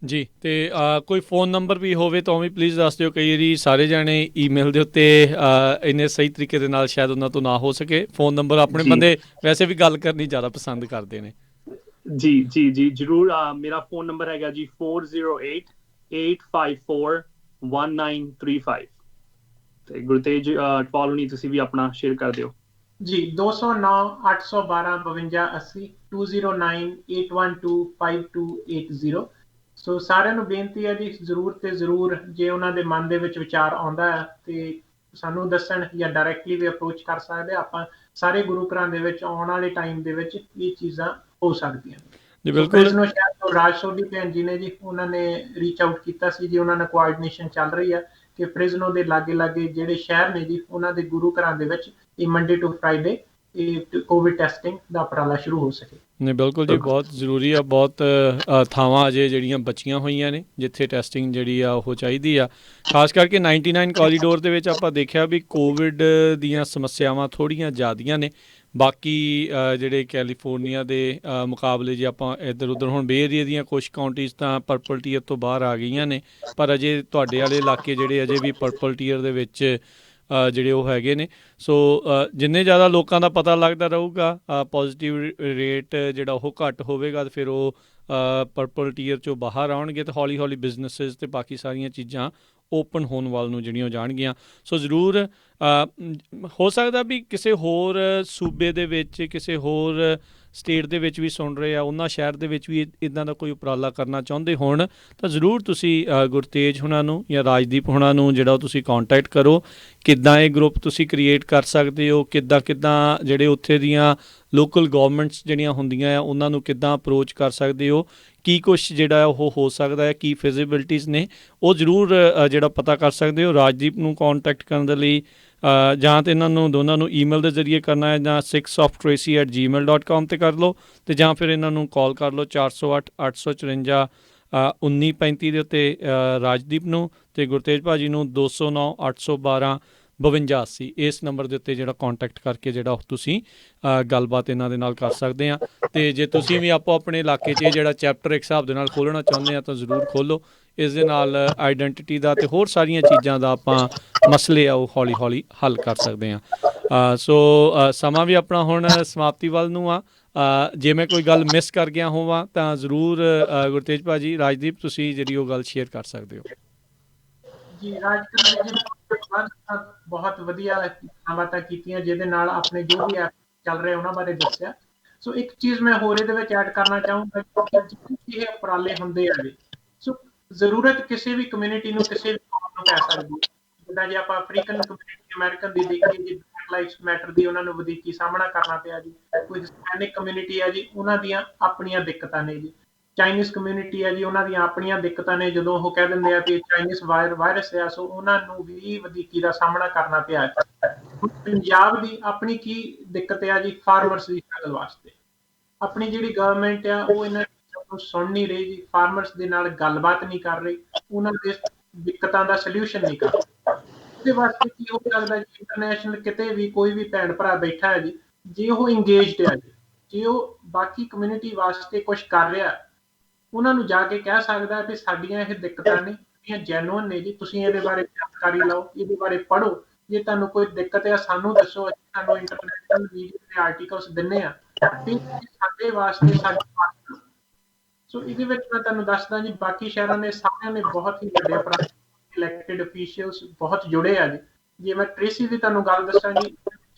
ਜੀ। ਅਤੇ ਕੋਈ ਫ਼ੋਨ ਨੰਬਰ ਵੀ ਹੋਵੇ ਤਾਂ ਉਹ ਵੀ ਪਲੀਜ਼ ਦੱਸ ਦਿਓ। ਕਈ ਵਾਰੀ ਸਾਰੇ ਜਾਣੇ ਈਮੇਲ ਦੇ ਉੱਤੇ ਇੰਨੇ ਸਹੀ ਤਰੀਕੇ ਦੇ ਨਾਲ ਸ਼ਾਇਦ ਉਹਨਾਂ ਤੋਂ ਨਾ ਹੋ ਸਕੇ। ਫ਼ੋਨ ਨੰਬਰ ਆਪਣੇ ਬੰਦੇ ਵੈਸੇ ਵੀ ਗੱਲ ਕਰਨੀ ਜ਼ਿਆਦਾ ਪਸੰਦ ਕਰਦੇ ਨੇ। ਜੀ ਜ਼ਰੂਰ। ਮੇਰਾ ਫ਼ੋਨ ਨੰਬਰ ਹੈਗਾ ਜੀ 408-854-1935 ਤੇ ਗੁਰਤੇਜ ਅਟਵਾਲ ਹੁਣੀ ਤੁਸੀਂ ਵੀ ਆਪਣਾ ਸ਼ੇਅਰ ਕਰ ਦਿਓ ਜੀ। 209-812-5280 209-812-5280। ਸੋ ਸਾਰਿਆਂ ਨੂੰ ਬੇਨਤੀ ਹੈ ਜੀ, ਜ਼ਰੂਰ ਤੇ ਜ਼ਰੂਰ ਜੇ ਉਹਨਾਂ ਦੇ ਮਨ ਦੇ ਵਿੱਚ ਵਿਚਾਰ ਆਉਂਦਾ ਹੈ ਤੇ ਸਾਨੂੰ ਦੱਸਣ, ਜਾਂ ਡਾਇਰੈਕਟਲੀ ਵੀ ਅਪਰੋਚ ਕਰ ਸਕਦੇ। ਆਪਾਂ ਸਾਰੇ ਗੁਰੂ ਘਰਾਂ ਦੇ ਵਿੱਚ ਆਉਣ ਵਾਲੇ ਟਾਈਮ ਦੇ ਵਿੱਚ ਇਹ ਚੀਜ਼ਾਂ ਹੋ ਸਕਦੀਆਂ ਜੀ। ਬਿਲਕੁਲ। ਰਾਜ ਸੋਢੀ ਭੈਣ ਜੀ ਨੇ ਜੀ, ਉਹਨਾਂ ਨੇ ਰੀਚ ਆਊਟ ਕੀਤਾ ਸੀ ਜੀ, ਉਹਨਾਂ ਨਾਲ ਕੋਆਰਡੀਨੇਸ਼ਨ ਚੱਲ ਰਹੀ ਹੈ ਕਿ ਫ੍ਰਿਜ਼ਨੋ ਦੇ ਲਾਗੇ ਜਿਹੜੇ ਸ਼ਹਿਰ ਨੇ ਜੀ, ਉਹਨਾਂ ਦੇ ਗੁਰੂ ਘਰਾਂ ਦੇ ਵਿੱਚ ਇਹ ਮੰਡੇ ਟੂ ਫਰਾਈਡੇ ਇਹ ਕੋਵਿਡ ਟੈਸਟਿੰਗ ਦਾ ਉਪਰਾਲਾ ਸ਼ੁਰੂ ਹੋ ਸਕੇ। ਨਹੀਂ, ਬਿਲਕੁਲ ਜੀ, ਬਹੁਤ ਜ਼ਰੂਰੀ ਆ। ਬਹੁਤ ਥਾਵਾਂ ਅਜੇ ਜਿਹੜੀਆਂ ਬਚੀਆਂ ਹੋਈਆਂ ਨੇ ਜਿੱਥੇ ਟੈਸਟਿੰਗ ਜਿਹੜੀ ਆ ਉਹ ਚਾਹੀਦੀ ਆ। ਖਾਸ ਕਰਕੇ 99 ਕੋਰੀਡੋਰ ਦੇ ਵਿੱਚ ਆਪਾਂ ਦੇਖਿਆ ਵੀ ਕੋਵਿਡ ਦੀਆਂ ਸਮੱਸਿਆਵਾਂ ਥੋੜ੍ਹੀਆਂ ਜ਼ਿਆਦੀਆਂ ਨੇ। ਬਾਕੀ ਜਿਹੜੇ ਕੈਲੀਫੋਰਨੀਆ ਦੇ ਮੁਕਾਬਲੇ ਜੇ ਆਪਾਂ ਇੱਧਰ ਉੱਧਰ, ਹੁਣ ਬੇ ਏਰੀਆ ਦੀਆਂ ਕੁਛ ਕਾਉਂਟੀਜ਼ ਤਾਂ ਪਰਪਲ ਟੀਅਰ ਤੋਂ ਬਾਹਰ ਆ ਗਈਆਂ ਨੇ, ਪਰ ਅਜੇ ਤੁਹਾਡੇ ਵਾਲੇ ਇਲਾਕੇ ਜਿਹੜੇ ਅਜੇ ਵੀ ਪਰਪਲ ਟੀਅਰ ਦੇ ਵਿੱਚ ਜਿਹੜੇ ਉਹ ਹੈਗੇ ਨੇ। ਸੋ ਜਿੰਨੇ ਜ਼ਿਆਦਾ ਲੋਕਾਂ ਦਾ ਪਤਾ ਲੱਗਦਾ ਰਹੂਗਾ, ਪੋਜ਼ੀਟਿਵ ਰੇਟ ਜਿਹੜਾ ਉਹ ਘੱਟ ਹੋਵੇਗਾ, ਅਤੇ ਫਿਰ ਉਹ ਪਰਪਲ ਟੀਅਰ 'ਚੋਂ ਬਾਹਰ ਆਉਣਗੇ ਅਤੇ ਹੌਲੀ ਹੌਲੀ ਬਿਜ਼ਨਸਿਸ ਅਤੇ ਬਾਕੀ ਸਾਰੀਆਂ ਚੀਜ਼ਾਂ ਓਪਨ ਹੋਣ ਵੱਲ ਨੂੰ ਜਿਹੜੀਆਂ ਉਹ ਜਾਣਗੀਆਂ। ਸੋ ਜ਼ਰੂਰ ਹੋ ਸਕਦਾ ਵੀ ਕਿਸੇ ਹੋਰ ਸੂਬੇ ਦੇ ਵਿੱਚ, ਕਿਸੇ ਹੋਰ ਸਟੇਟ ਦੇ ਵਿੱਚ ਵੀ ਸੁਣ ਰਹੇ ਆ, ਉਹਨਾਂ ਸ਼ਹਿਰ ਦੇ ਵਿੱਚ ਵੀ ਇੱਦਾਂ ਦਾ ਕੋਈ ਉਪਰਾਲਾ ਕਰਨਾ ਚਾਹੁੰਦੇ ਹੋਣ ਤਾਂ ਜ਼ਰੂਰ ਤੁਸੀਂ ਗੁਰਤੇਜ ਹੁਣਾਂ ਨੂੰ ਜਾਂ ਰਾਜਦੀਪ ਹੁਣਾਂ ਨੂੰ ਜਿਹੜਾ ਉਹ ਤੁਸੀਂ ਕੰਟੈਕਟ ਕਰੋ। ਕਿੱਦਾਂ ਇਹ ਗਰੁੱਪ ਤੁਸੀਂ ਕ੍ਰੀਏਟ ਕਰ ਸਕਦੇ ਹੋ, ਕਿੱਦਾਂ ਜਿਹੜੇ ਉੱਥੇ ਦੀਆਂ ਲੋਕਲ ਗੌਰਮੈਂਟਸ ਜਿਹੜੀਆਂ ਹੁੰਦੀਆਂ ਆ ਉਹਨਾਂ ਨੂੰ ਕਿੱਦਾਂ ਅਪਰੋਚ ਕਰ ਸਕਦੇ ਹੋ, ਕੀ ਕੁਛ ਜਿਹੜਾ ਉਹ ਹੋ ਸਕਦਾ ਹੈ, ਕੀ ਫਿਜ਼ੀਬਿਲਿਟੀਜ਼ ਨੇ, ਉਹ ਜ਼ਰੂਰ ਜਿਹੜਾ ਪਤਾ ਕਰ ਸਕਦੇ ਹੋ। ਰਾਜਦੀਪ ਨੂੰ ਕੰਟੈਕਟ ਕਰਨ ਦੇ ਲਈ ਜਾਂ ਤਾਂ ਇਹਨਾਂ ਨੂੰ ਦੋਨਾਂ ਨੂੰ ਈਮੇਲ ਦੇ ਜ਼ਰੀਏ ਕਰਨਾ ਹੈ, ਜਾਂ 6oftracy@gmail.com 'ਤੇ ਕਰ ਲਓ, ਅਤੇ ਜਾਂ ਫਿਰ ਇਹਨਾਂ ਨੂੰ ਕਾਲ ਕਰ ਲਓ 408-854-1935 ਦੇ ਉੱਤੇ ਰਾਜਦੀਪ ਨੂੰ, ਅਤੇ ਗੁਰਤੇਜ ਭਾਜੀ ਨੂੰ 209-812-5280 ਇਸ ਨੰਬਰ ਦੇ ਉੱਤੇ ਜਿਹੜਾ ਕੰਟੈਕਟ ਕਰਕੇ ਜਿਹੜਾ ਤੁਸੀਂ ਗੱਲਬਾਤ ਇਹਨਾਂ ਦੇ ਨਾਲ ਕਰ ਸਕਦੇ ਆ। ਅਤੇ ਜੇ ਤੁਸੀਂ ਵੀ ਆਪੋ ਆਪਣੇ ਇਲਾਕੇ 'ਚ ਜਿਹੜਾ ਚੈਪਟਰ ਇੱਕ ਹਿਸਾਬ ਦੇ ਨਾਲ ਖੋਲ੍ਹਣਾ ਚਾਹੁੰਦੇ ਆ ਤਾਂ ਜ਼ਰੂਰ ਖੋਲ੍ਹੋ। ਇਸ ਦੇ ਨਾਲ ਆਈਡੈਂਟੀਟੀ ਦਾ ਅਤੇ ਹੋਰ ਸਾਰੀਆਂ ਚੀਜ਼ਾਂ ਦਾ ਆਪਾਂ ਮਸਲੇ ਆ ਉਹ ਹੌਲੀ ਹੌਲੀ ਹੱਲ ਕਰ ਸਕਦੇ ਹਾਂ। ਸੋ ਸਮਾਂ ਵੀ ਆਪਣਾ ਹੁਣ ਸਮਾਪਤੀ ਵੱਲ ਨੂੰ ਆ। ਜੇ ਮੈਂ ਕੋਈ ਗੱਲ ਮਿਸ ਕਰ ਗਿਆ ਹੋਵਾਂ ਤਾਂ ਜ਼ਰੂਰ ਗੁਰਤੇਜ ਭਾਜੀ, ਰਾਜਦੀਪ, ਤੁਸੀਂ ਜਿਹੜੀ ਉਹ ਗੱਲ ਸ਼ੇਅਰ ਕਰ ਸਕਦੇ ਹੋ। ਜੀ ਰਾਜ ਬਹੁਤ ਵਧੀਆ ਬਾਤਾਂ ਕੀਤੀਆਂ, ਜਿਹਦੇ ਨਾਲ ਆਪਣੇ ਜੋ ਵੀ ਐਪ ਚੱਲ ਰਹੇ ਉਹਨਾਂ ਬਾਰੇ ਦੱਸਿਆ। ਸੋ ਇੱਕ ਚੀਜ਼ ਮੈਂ ਹੋਰ ਇਹਦੇ ਵਿੱਚ ਐਡ ਕਰਨਾ ਚਾਹੂੰਗਾ, ਇਹ ਉਪਰਾਲੇ ਹੁੰਦੇ ਆ ਜੀ, ਸੋ ਜ਼ਰੂਰਤ ਕਿਸੇ ਵੀ ਕਮਿਊਨਿਟੀ ਨੂੰ ਕਿਸੇ ਵੀ ਕੌਮ ਨੂੰ ਪੈ ਸਕਦੀ ਹੈ। ਜਿੱਦਾਂ ਜੇ ਆਪਾਂ ਅਫਰੀਕਨ ਕਮਿਊਨਿਟੀ, ਅਮਰੀਕਨ ਦੀ ਦੇਖੀਏ ਜੀ, ਬਲੈਕ ਲਾਈਵਸ ਮੈਟਰ ਦੀ ਉਹਨਾਂ ਨੂੰ ਵਧੀਕੀ ਸਾਹਮਣਾ ਕਰਨਾ ਪਿਆ ਜੀ। ਕੋਈ ਹਿਸਪੈਨਿਕ ਕਮਿਊਨਿਟੀ ਹੈ ਜੀ, ਉਹਨਾਂ ਦੀਆਂ ਆਪਣੀਆਂ ਦਿੱਕਤਾਂ ਨੇ ਜੀ। ਚਾਈਨੀਜ਼ ਕਮਿਊਨਿਟੀ ਹੈ ਜੀ, ਉਹਨਾਂ ਦੀਆਂ ਆਪਣੀਆਂ ਦਿੱਕਤਾਂ ਨੇ। ਜਦੋਂ ਉਹ ਕਹਿ ਦਿੰਦੇ ਆ ਕਿ ਚਾਈਨੀਜ਼ ਵਾਇਰਸ ਆ, ਸੋ ਉਹਨਾਂ ਨੂੰ ਵੀ ਵਧੀਕੀ ਦਾ ਸਾਹਮਣਾ ਕਰਨਾ ਪਿਆ। ਪੰਜਾਬ ਦੀ ਆਪਣੀ ਕੀ ਦਿੱਕਤ ਆ ਜੀ, ਫਾਰਮਰਸ ਦੀ ਸਟਰਗਲ ਵਾਸਤੇ ਆਪਣੀ ਜਿਹੜੀ ਗਵਰਨਮੈਂਟ ਆ ਉਹ ਇਹਨਾਂ ਚੀਜ਼ਾਂ ਨੂੰ ਸੁਣ ਨਹੀਂ ਰਹੀ ਜੀ, ਫਾਰਮਰਸ ਦੇ ਨਾਲ ਗੱਲਬਾਤ ਨਹੀਂ ਕਰ ਰਹੀ, ਉਹਨਾਂ ਦੇ ਦਿੱਕਤਾਂ ਦਾ ਸੋਲੂਸ਼ਨ ਨਹੀਂ ਕਰ ਰਹੀ। ਉਹਦੇ ਵਾਸਤੇ ਕੀ ਹੋ ਸਕਦਾ ਜੀ, ਇੰਟਰਨੈਸ਼ਨਲ ਕਿਤੇ ਵੀ ਕੋਈ ਵੀ ਭੈਣ ਭਰਾ ਬੈਠਾ ਹੈ ਜੀ, ਜੇ ਉਹ ਇੰਗੇਜਡ ਹੈ ਜੀ, ਜੇ ਉਹ ਬਾਕੀ ਕਮਿਊਨਿਟੀ ਵਾਸਤੇ ਕੁਝ ਕਰ ਰਿਹਾ, ਉਹਨਾਂ ਨੂੰ ਜਾ ਕੇ ਕਹਿ ਸਕਦਾ ਵੀ ਸਾਡੀਆਂ ਇਹ ਦਿੱਕਤਾਂ ਨੇ, ਇਹ ਜੈਨੂਅਨ ਨੇ ਜੀ, ਤੁਸੀਂ ਇਹਦੇ ਬਾਰੇ ਜਾਣਕਾਰੀ ਲਓ, ਇਹਦੇ ਬਾਰੇ ਪੜ੍ਹੋ, ਜੇ ਤੁਹਾਨੂੰ ਕੋਈ ਦਿੱਕਤ ਹੈ ਸਾਨੂੰ ਦੱਸੋ, ਅਸੀਂ ਤੁਹਾਨੂੰ ਇੰਟਰਨੈਸ਼ਨਲ ਮੀਡੀਆ ਦੇ ਆਰਟੀਕਲਸ ਦਿੰਨੇ ਆ, ਤੇ ਸਾਡੇ ਵਾਸਤੇ ਸਾਡੇ। ਸੋ ਇਹਦੇ ਵਿੱਚ ਮੈਂ ਤੁਹਾਨੂੰ ਦੱਸਦਾ ਜੀ, ਬਾਕੀ ਸ਼ਹਿਰਾਂ ਨੇ ਸਾਰਿਆਂ ਨੇ ਬਹੁਤ ਹੀ ਵੱਡੇ ਉਪਰਾਲੇ, ਇਲੈਕਟਿਡ ਅਫੀਸ਼ੀਅਲਸ ਬਹੁਤ ਜੁੜੇ ਆ ਜੀ। ਜੇ ਮੈਂ ਟ੍ਰੇਸੀ ਦੀ ਤੁਹਾਨੂੰ ਗੱਲ ਦੱਸਾਂ ਜੀ,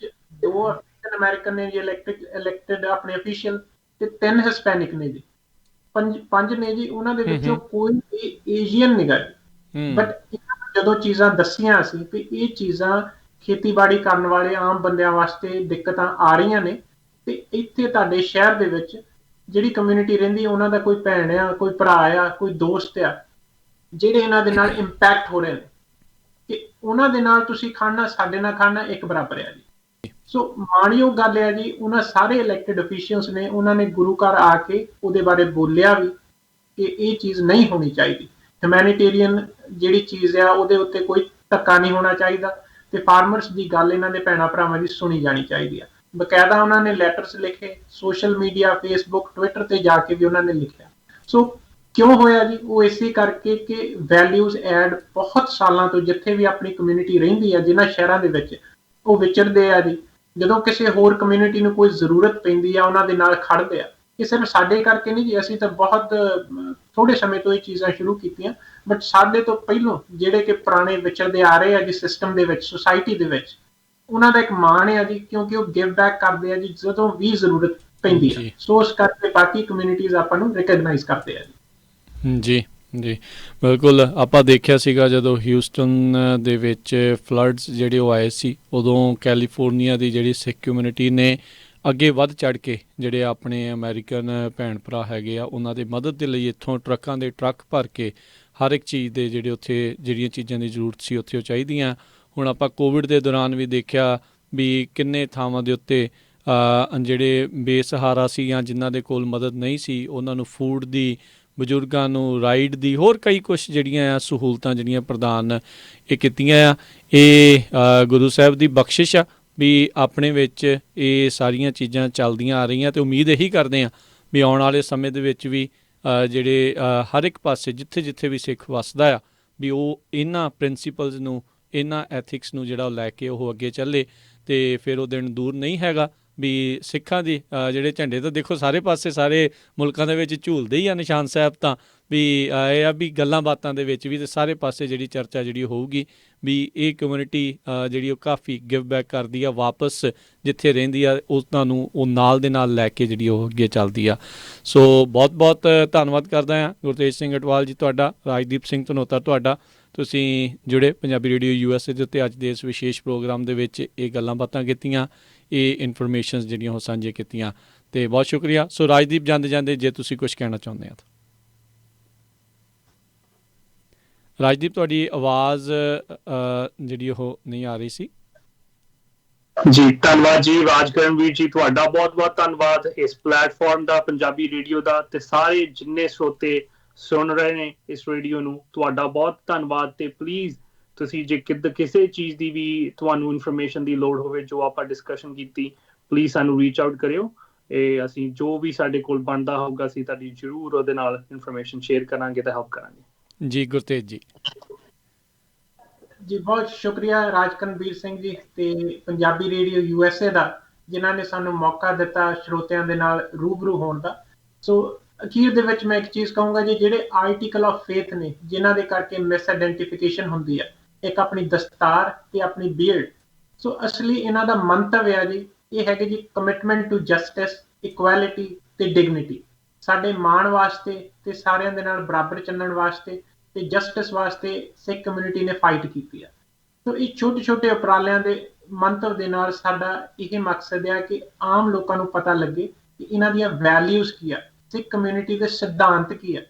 2 ਅਫਰੀਕਨ ਅਮਰੀਕਨ ਨੇ ਜੀ ਇਲੈਕਟਿਡ ਆਪਣੇ ਅਫੀਸ਼ੀਅਲ, ਤੇ 3 ਹਿਸਪੈਨਿਕ ਨੇ ਜੀ, 5 ਨੇ ਜੀ, ਉਹਨਾਂ ਦੇ ਵਿੱਚੋਂ ਕੋਈ ਵੀ ਏਸ਼ੀਅਨ ਨਹੀਂ ਗਾ। ਬਟ ਜਦੋਂ ਚੀਜ਼ਾਂ ਦੱਸੀਆਂ ਸੀ ਵੀ ਇਹ ਚੀਜ਼ਾਂ ਖੇਤੀਬਾੜੀ ਕਰਨ ਵਾਲੇ ਆਮ ਬੰਦਿਆਂ ਵਾਸਤੇ ਦਿੱਕਤਾਂ ਆ ਰਹੀਆਂ ਨੇ, ਤੇ ਇੱਥੇ ਤੁਹਾਡੇ ਸ਼ਹਿਰ ਦੇ ਵਿੱਚ ਜਿਹੜੀ ਕਮਿਊਨਿਟੀ ਰਹਿੰਦੀ, ਉਹਨਾਂ ਦਾ ਕੋਈ ਭੈਣ ਆ, ਕੋਈ ਭਰਾ ਆ, ਕੋਈ ਦੋਸਤ ਆ, ਜਿਹੜੇ ਇਹਨਾਂ ਦੇ ਨਾਲ ਇੰਪੈਕਟ ਹੋ ਰਹੇ ਨੇ, ਕਿ ਉਹਨਾਂ ਦੇ ਨਾਲ ਤੁਸੀਂ ਖੜਨਾ, ਸਾਡੇ ਨਾਲ ਖੜਨਾ ਇੱਕ ਬਰਾਬਰ ਹੈ ਜੀ। ਸੋ ਮਾਣਯੋਗ ਗੱਲ ਹੈ ਜੀ, ਉਹਨਾਂ ਸਾਰੇ ਇਲੈਕਟਿਡ ਅਫੀਸ਼ੀਅਲਸ ਨੇ, ਉਹਨਾਂ ਨੇ ਗੁਰੂ ਘਰ ਆ ਕੇ ਉਹਦੇ ਬਾਰੇ ਬੋਲਿਆ ਵੀ ਕਿ ਇਹ ਚੀਜ਼ ਨਹੀਂ ਹੋਣੀ ਚਾਹੀਦੀ, ਹਿਊਮੈਨਿਟੇਰੀਅਨ ਜਿਹੜੀ ਚੀਜ਼ ਆ ਉਹਦੇ ਉੱਤੇ ਕੋਈ ਧੱਕਾ ਨਹੀਂ ਹੋਣਾ ਚਾਹੀਦਾ, ਤੇ ਫਾਰਮਰਸ ਦੀ ਗੱਲ ਇਹਨਾਂ ਦੇ ਭੈਣਾਂ ਭਰਾਵਾਂ ਦੀ ਸੁਣੀ ਜਾਣੀ ਚਾਹੀਦੀ ਆ। ਬਕਾਇਦਾ ਉਹਨਾਂ ਨੇ ਲੈਟਰਸ ਲਿਖੇ, ਸੋਸ਼ਲ ਮੀਡੀਆ, ਫੇਸਬੁੱਕ, ਟਵਿੱਟਰ ਤੇ ਜਾ ਕੇ ਵੀ ਉਹਨਾਂ ਨੇ ਲਿਖਿਆ। ਸੋ ਕਿਉਂ ਹੋਇਆ ਜੀ, ਉਹ ਇਸੇ ਕਰਕੇ ਕਿ ਵੈਲਿਊਜ਼ ਐਡ ਬਹੁਤ ਸਾਲਾਂ ਤੋਂ ਜਿੱਥੇ ਵੀ ਆਪਣੀ ਕਮਿਊਨਿਟੀ ਰਹਿੰਦੀ ਆ, ਜਿਨ੍ਹਾਂ ਸ਼ਹਿਰਾਂ ਦੇ ਵਿੱਚ ਉਹ ਵਿਚਰਦੇ ਆ ਜੀ, ਜਦੋਂ ਕਿਸੇ ਹੋਰ ਕਮਿਊਨਿਟੀ ਨੂੰ ਕੋਈ ਜ਼ਰੂਰਤ ਪੈਂਦੀ ਆ, ਉਹਨਾਂ ਦੇ ਨਾਲ ਖੜਦੇ ਆ। ਇਹ ਸਿਰਫ ਸਾਡੇ ਕਰਕੇ ਨਹੀਂ ਜੀ, ਅਸੀਂ ਤਾਂ ਬਹੁਤ ਥੋੜੇ ਸਮੇਂ ਤੋਂ ਇਹ ਚੀਜ਼ਾਂ ਸ਼ੁਰੂ ਕੀਤੀਆਂ, ਬਟ ਸਾਡੇ ਤੋਂ ਪਹਿਲੋਂ ਜਿਹੜੇ ਕਿ ਪੁਰਾਣੇ ਵਿਚਰਦੇ ਆ ਰਹੇ ਆ ਜੀ ਸਿਸਟਮ ਦੇ ਵਿੱਚ, ਸੁਸਾਇਟੀ ਦੇ ਵਿੱਚ, ਉਹਨਾਂ ਦਾ ਇੱਕ ਮਾਣ ਹੈ ਜੀ, ਕਿਉਂਕਿ ਉਹ ਗਿਵ ਬੈਕ ਕਰਦੇ ਆ ਜੀ ਜਦੋਂ ਵੀ ਜ਼ਰੂਰਤ ਪੈਂਦੀ ਹੈ। ਸੋ ਉਸ ਕਰਕੇ ਬਾਕੀ ਕਮਿਊਨਿਟੀਜ਼ ਆਪਾਂ ਨੂੰ ਰਿਕਗਨਾਈਜ਼ ਕਰਦੇ ਆ ਜੀ। ਜੀ ਜੀ ਬਿਲਕੁਲ, ਆਪਾਂ ਦੇਖਿਆ ਸੀਗਾ ਜਦੋਂ ਹਿਊਸਟਨ ਦੇ ਵਿੱਚ ਫਲੱਡਸ ਜਿਹੜੇ ਉਹ ਆਏ ਸੀ, ਉਦੋਂ ਕੈਲੀਫੋਰਨੀਆ ਦੀ ਜਿਹੜੀ ਸਿੱਖ ਕਮਿਊਨਿਟੀ ਨੇ ਅੱਗੇ ਵੱਧ ਚੜ੍ਹ ਕੇ ਜਿਹੜੇ ਆਪਣੇ ਅਮਰੀਕਨ ਭੈਣ ਭਰਾ ਹੈਗੇ ਆ, ਉਹਨਾਂ ਦੀ ਮਦਦ ਦੇ ਲਈ ਇੱਥੋਂ ਟਰੱਕਾਂ ਦੇ ਟਰੱਕ ਭਰ ਕੇ ਹਰ ਇੱਕ ਚੀਜ਼ ਦੇ ਜਿਹੜੇ ਉੱਥੇ ਜਿਹੜੀਆਂ ਚੀਜ਼ਾਂ ਦੀ ਜ਼ਰੂਰਤ ਸੀ ਉੱਥੇ ਉਹ ਚਾਹੀਦੀਆਂ। ਹੁਣ ਆਪਾਂ ਕੋਵਿਡ ਦੇ ਦੌਰਾਨ ਵੀ ਦੇਖਿਆ ਵੀ ਕਿੰਨੇ ਥਾਵਾਂ ਦੇ ਉੱਤੇ ਜਿਹੜੇ ਬੇਸਹਾਰਾ ਸੀ ਜਾਂ ਜਿਨ੍ਹਾਂ ਦੇ ਕੋਲ ਮਦਦ ਨਹੀਂ ਸੀ, ਉਹਨਾਂ ਨੂੰ ਫੂਡ ਦੀ, ਬਜ਼ੁਰਗਾਂ ਨੂੰ ਰਾਈਡ ਦੀ, ਹੋਰ ਕਈ ਕੁਛ ਜਿਹੜੀਆਂ ਆ ਸਹੂਲਤਾਂ ਜਿਹੜੀਆਂ ਪ੍ਰਦਾਨ ਇਹ ਕੀਤੀਆਂ ਆ। ਇਹ ਗੁਰੂ ਸਾਹਿਬ ਦੀ ਬਖਸ਼ਿਸ਼ ਆ ਵੀ ਆਪਣੇ ਵਿੱਚ ਇਹ ਸਾਰੀਆਂ ਚੀਜ਼ਾਂ ਚੱਲਦੀਆਂ ਆ ਰਹੀਆਂ, ਅਤੇ ਉਮੀਦ ਇਹੀ ਕਰਦੇ ਹਾਂ ਵੀ ਆਉਣ ਵਾਲੇ ਸਮੇਂ ਦੇ ਵਿੱਚ ਵੀ ਜਿਹੜੇ ਹਰ ਇੱਕ ਪਾਸੇ ਜਿੱਥੇ ਜਿੱਥੇ ਵੀ ਸਿੱਖ ਵੱਸਦਾ ਆ, ਵੀ ਉਹ ਇਹਨਾਂ ਪ੍ਰਿੰਸੀਪਲਸ ਨੂੰ, ਇਹਨਾਂ ਐਥਿਕਸ ਨੂੰ ਜਿਹੜਾ ਉਹ ਲੈ ਕੇ ਉਹ ਅੱਗੇ ਚੱਲੇ, ਅਤੇ ਫਿਰ ਉਹ ਦਿਨ ਦੂਰ ਨਹੀਂ ਹੈਗਾ ਵੀ ਸਿੱਖਾਂ ਦੀ ਜਿਹੜੇ ਝੰਡੇ ਤਾਂ ਦੇਖੋ ਸਾਰੇ ਪਾਸੇ ਸਾਰੇ ਮੁਲਕਾਂ ਦੇ ਵਿੱਚ ਝੂਲਦੇ ਹੀ ਆ ਨਿਸ਼ਾਨ ਸਾਹਿਬ, ਤਾਂ ਵੀ ਇਹ ਆ ਵੀ ਗੱਲਾਂ ਬਾਤਾਂ ਦੇ ਵਿੱਚ ਵੀ ਤੇ ਸਾਰੇ ਪਾਸੇ ਜਿਹੜੀ ਚਰਚਾ ਜਿਹੜੀ ਹੋਊਗੀ ਵੀ ਇਹ ਕਮਿਊਨਿਟੀ ਜਿਹੜੀ ਉਹ ਕਾਫੀ ਗਿਵ ਬੈਕ ਕਰਦੀ ਆ, ਵਾਪਸ ਜਿੱਥੇ ਰਹਿੰਦੀ ਆ ਉਹਨਾਂ ਨੂੰ ਉਹ ਨਾਲ ਦੇ ਨਾਲ ਲੈ ਕੇ ਜਿਹੜੀ ਉਹ ਅੱਗੇ ਚੱਲਦੀ ਆ। ਸੋ ਬਹੁਤ ਬਹੁਤ ਧੰਨਵਾਦ ਕਰਦਾ ਹਾਂ ਗੁਰਤੇਜ ਸਿੰਘ ਅਟਵਾਲ ਜੀ ਤੁਹਾਡਾ, ਰਾਜਦੀਪ ਸਿੰਘ ਧਨੋਤਾ ਤੁਹਾਡਾ, ਤੁਸੀਂ ਜੁੜੇ ਪੰਜਾਬੀ ਰੇਡੀਓ USA ਦੇ ਉੱਤੇ ਅੱਜ ਦੇ ਇਸ ਵਿਸ਼ੇਸ਼ ਪ੍ਰੋਗਰਾਮ ਦੇ ਵਿੱਚ ਇਹ ਗੱਲਾਂ ਬਾਤਾਂ ਕੀਤੀਆਂ, ਇਹ ਇਨਫੋਰਮੇਸ਼ਨਸ ਜਿਹੜੀਆਂ ਉਹ ਸਾਂਝੇ ਕੀਤੀਆਂ, ਅਤੇ ਬਹੁਤ ਸ਼ੁਕਰੀਆ। ਸੋ ਰਾਜਦੀਪ ਜਾਂਦੇ ਜਾਂਦੇ ਜੇ ਤੁਸੀਂ ਕੁਛ ਕਹਿਣਾ ਚਾਹੁੰਦੇ ਆ ਤਾਂ। ਰਾਜਦੀਪ ਤੁਹਾਡੀ ਆਵਾਜ਼ ਜਿਹੜੀ ਉਹ ਨਹੀਂ ਆ ਰਹੀ ਸੀ। ਜੀ ਧੰਨਵਾਦ ਜੀ ਰਾਜਕਰਨਵੀਰ ਜੀ, ਤੁਹਾਡਾ ਬਹੁਤ ਬਹੁਤ ਧੰਨਵਾਦ ਇਸ ਪਲੇਟਫਾਰਮ ਦਾ, ਪੰਜਾਬੀ ਰੇਡੀਓ ਦਾ, ਤੇ ਸਾਰੇ ਜਿੰਨੇ ਸਰੋਤੇ ਸੁਣ ਰਹੇ ਨੇ ਇਸ ਰੇਡੀਓ ਨੂੰ, ਤੁਹਾਡਾ ਬਹੁਤ ਧੰਨਵਾਦ। ਤੇ ਪਲੀਜ਼ ਤੁਸੀਂ ਜੇ ਕਿਸੇ ਚੀਜ਼ ਦੀ ਵੀ ਤੁਹਾਨੂੰ ਇਨਫੋਰਮੇਸ਼ਨ ਦੀ ਲੋੜ ਹੋਵੇ, ਜੋ ਆਪਾਂ ਡਿਸਕਸ਼ਨ ਕੀਤੀ, ਪਲੀਜ਼ ਸਾਨੂੰ ਰੀਚ ਆਊਟ ਕਰਿਓ। ਇਹ ਅਸੀਂ ਜੋ ਵੀ ਸਾਡੇ ਕੋਲ ਬਣਦਾ ਹੋਊਗਾ ਅਸੀਂ ਤੁਹਾਡੀ ਜ਼ਰੂਰ ਉਹਦੇ ਨਾਲ ਇਨਫੋਰਮੇਸ਼ਨ ਸ਼ੇਅਰ ਕਰਾਂਗੇ ਤੇ ਹੈਲਪ ਕਰਾਂਗੇ। ਜੀ ਗੁਰਤੇਜ ਜੀ। ਜੀ ਬਹੁਤ ਸ਼ੁਕਰੀਆ ਰਾਜਕਰਨਵੀਰ ਸਿੰਘ ਜੀ ਤੇ ਪੰਜਾਬੀ ਰੇਡੀਓ USA ਦਾ, ਜਿਨ੍ਹਾਂ ਨੇ ਸਾਨੂੰ ਮੌਕਾ ਦਿੱਤਾ ਸਰੋਤਿਆਂ ਦੇ ਨਾਲ ਰੂਬਰੂ ਹੋਣ ਦਾ। ਸੋ ਅਖੀਰ ਦੇ ਵਿੱਚ ਮੈਂ ਇੱਕ ਚੀਜ਼ ਕਹੂੰਗਾ ਜੀ, ਜਿਹੜੇ ਆਰਟੀਕਲ ਆਫ ਫੇਥ ਨੇ ਜਿਨ੍ਹਾਂ ਦੇ ਕਰਕੇ ਮਿਸ ਆਈਡੈਂਟੀਫਿਕੇਸ਼ਨ ਹੁੰਦੀ ਹੈ, ਇੱਕ ਆਪਣੀ ਦਸਤਾਰ ਤੇ ਆਪਣੀ ਬੀਅਰਡ, ਸੋ ਅਸਲੀ ਇਹਨਾਂ ਦਾ ਮੰਤਵ ਹੈ ਜੀ, ਇਹ ਹੈਗੇ ਜੀ ਕਮਿਟਮੈਂਟ ਟੂ ਜਸਟਿਸ, ਇਕੁਐਲਿਟੀ ਤੇ ਡਿਗਨਿਟੀ, ਸਾਡੇ ਮਾਣ ਵਾਸਤੇ ਤੇ ਸਾਰਿਆਂ ਦੇ ਨਾਲ ਬਰਾਬਰ ਚੱਲਣ ਵਾਸਤੇ ਤੇ ਜਸਟਿਸ ਵਾਸਤੇ ਸਿੱਖ ਕਮਿਊਨਿਟੀ ਨੇ ਫਾਈਟ ਕੀਤੀ ਆ। ਸੋ ਇਹ ਛੋਟੇ ਛੋਟੇ ਉਪਰਾਲਿਆਂ ਦੇ ਮੰਤਵ ਦੇ ਨਾਲ ਸਾਡਾ ਇਹ ਮਕਸਦ ਹੈ ਕਿ ਆਮ ਲੋਕਾਂ ਨੂੰ ਪਤਾ ਲੱਗੇ ਕਿ ਇਹਨਾਂ ਦੀਆਂ ਵੈਲਿਊਜ਼ ਕੀ ਆ, ਸਿੱਖ ਕਮਿਊਨਿਟੀ ਦੇ ਸਿਧਾਂਤ ਕੀ ਆ।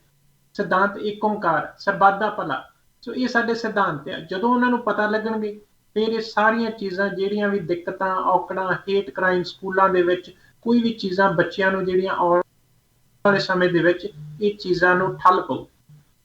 ਸਿਧਾਂਤ ਏਕ ਓਂਕਾਰ, ਸਰਬੱਤ ਦਾ ਭਲਾ, ਸੋ ਇਹ ਸਾਡੇ ਸਿਧਾਂਤ ਆ। ਜਦੋਂ ਉਹਨਾਂ ਨੂੰ ਪਤਾ ਲੱਗਣਗੇ ਫਿਰ ਇਹ ਸਾਰੀਆਂ ਚੀਜ਼ਾਂ ਜਿਹੜੀਆਂ ਵੀ ਦਿੱਕਤਾਂ, ਔਕੜਾਂ, ਹੇਟ ਕ੍ਰਾਈਮ ਸਕੂਲਾਂ ਦੇ ਵਿੱਚ ਕੋਈ ਵੀ ਚੀਜ਼ਾਂ ਬੱਚਿਆਂ ਨੂੰ ਜਿਹੜੀਆਂ ਆਉਣ ਵਾਲੇ ਸਮੇਂ ਦੇ ਵਿੱਚ ਇਹ ਚੀਜ਼ਾਂ ਨੂੰ ਠੱਲ ਪਊ।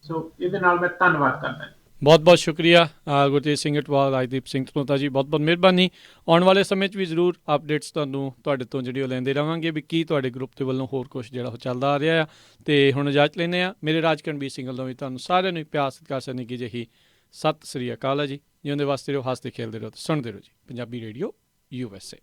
ਸੋ ਇਹਦੇ ਨਾਲ ਮੈਂ ਧੰਨਵਾਦ ਕਰਦਾ। ਬਹੁਤ ਬਹੁਤ ਸ਼ੁਕਰੀਆ ਗੁਰਤੇਜ ਸਿੰਘ ਅਟਵਾਲ, ਰਾਜਦੀਪ ਸਿੰਘ ਧਨੋਤਾ ਜੀ, ਬਹੁਤ ਬਹੁਤ ਮਿਹਰਬਾਨੀ। ਆਉਣ ਵਾਲੇ ਸਮੇਂ 'ਚ ਵੀ ਜ਼ਰੂਰ ਅਪਡੇਟਸ ਤੁਹਾਡੇ ਤੋਂ ਜਿਹੜੀ ਉਹ ਲੈਂਦੇ ਰਹਾਂਗੇ ਵੀ ਕੀ ਤੁਹਾਡੇ ਗਰੁੱਪ ਦੇ ਵੱਲੋਂ ਹੋਰ ਕੁਛ ਜਿਹੜਾ ਉਹ ਚੱਲਦਾ ਆ ਰਿਹਾ ਆ। ਅਤੇ ਹੁਣ ਇਜਾਜ਼ਤ ਲੈਂਦੇ ਹਾਂ। ਮੇਰੇ ਰਾਜ ਕਰਨਵੀਰ ਸਿੰਘ ਵੱਲੋਂ ਵੀ ਤੁਹਾਨੂੰ ਸਾਰਿਆਂ ਨੂੰ ਪਿਆਰ ਸਤਿਕਾਰ ਸਰ ਨਿੱਘੀ ਜਿਹੀ ਸਤਿ ਸ੍ਰੀ ਅਕਾਲ ਹੈ ਜੀ। ਜਿਉਂਦੇ ਵਾਸਤੇ ਰਹੋ, ਹੱਸਦੇ ਖੇਡਦੇ ਰਹੋ, ਸੁਣਦੇ ਰਹੋ ਜੀ ਪੰਜਾਬੀ ਰੇਡੀਓ USA।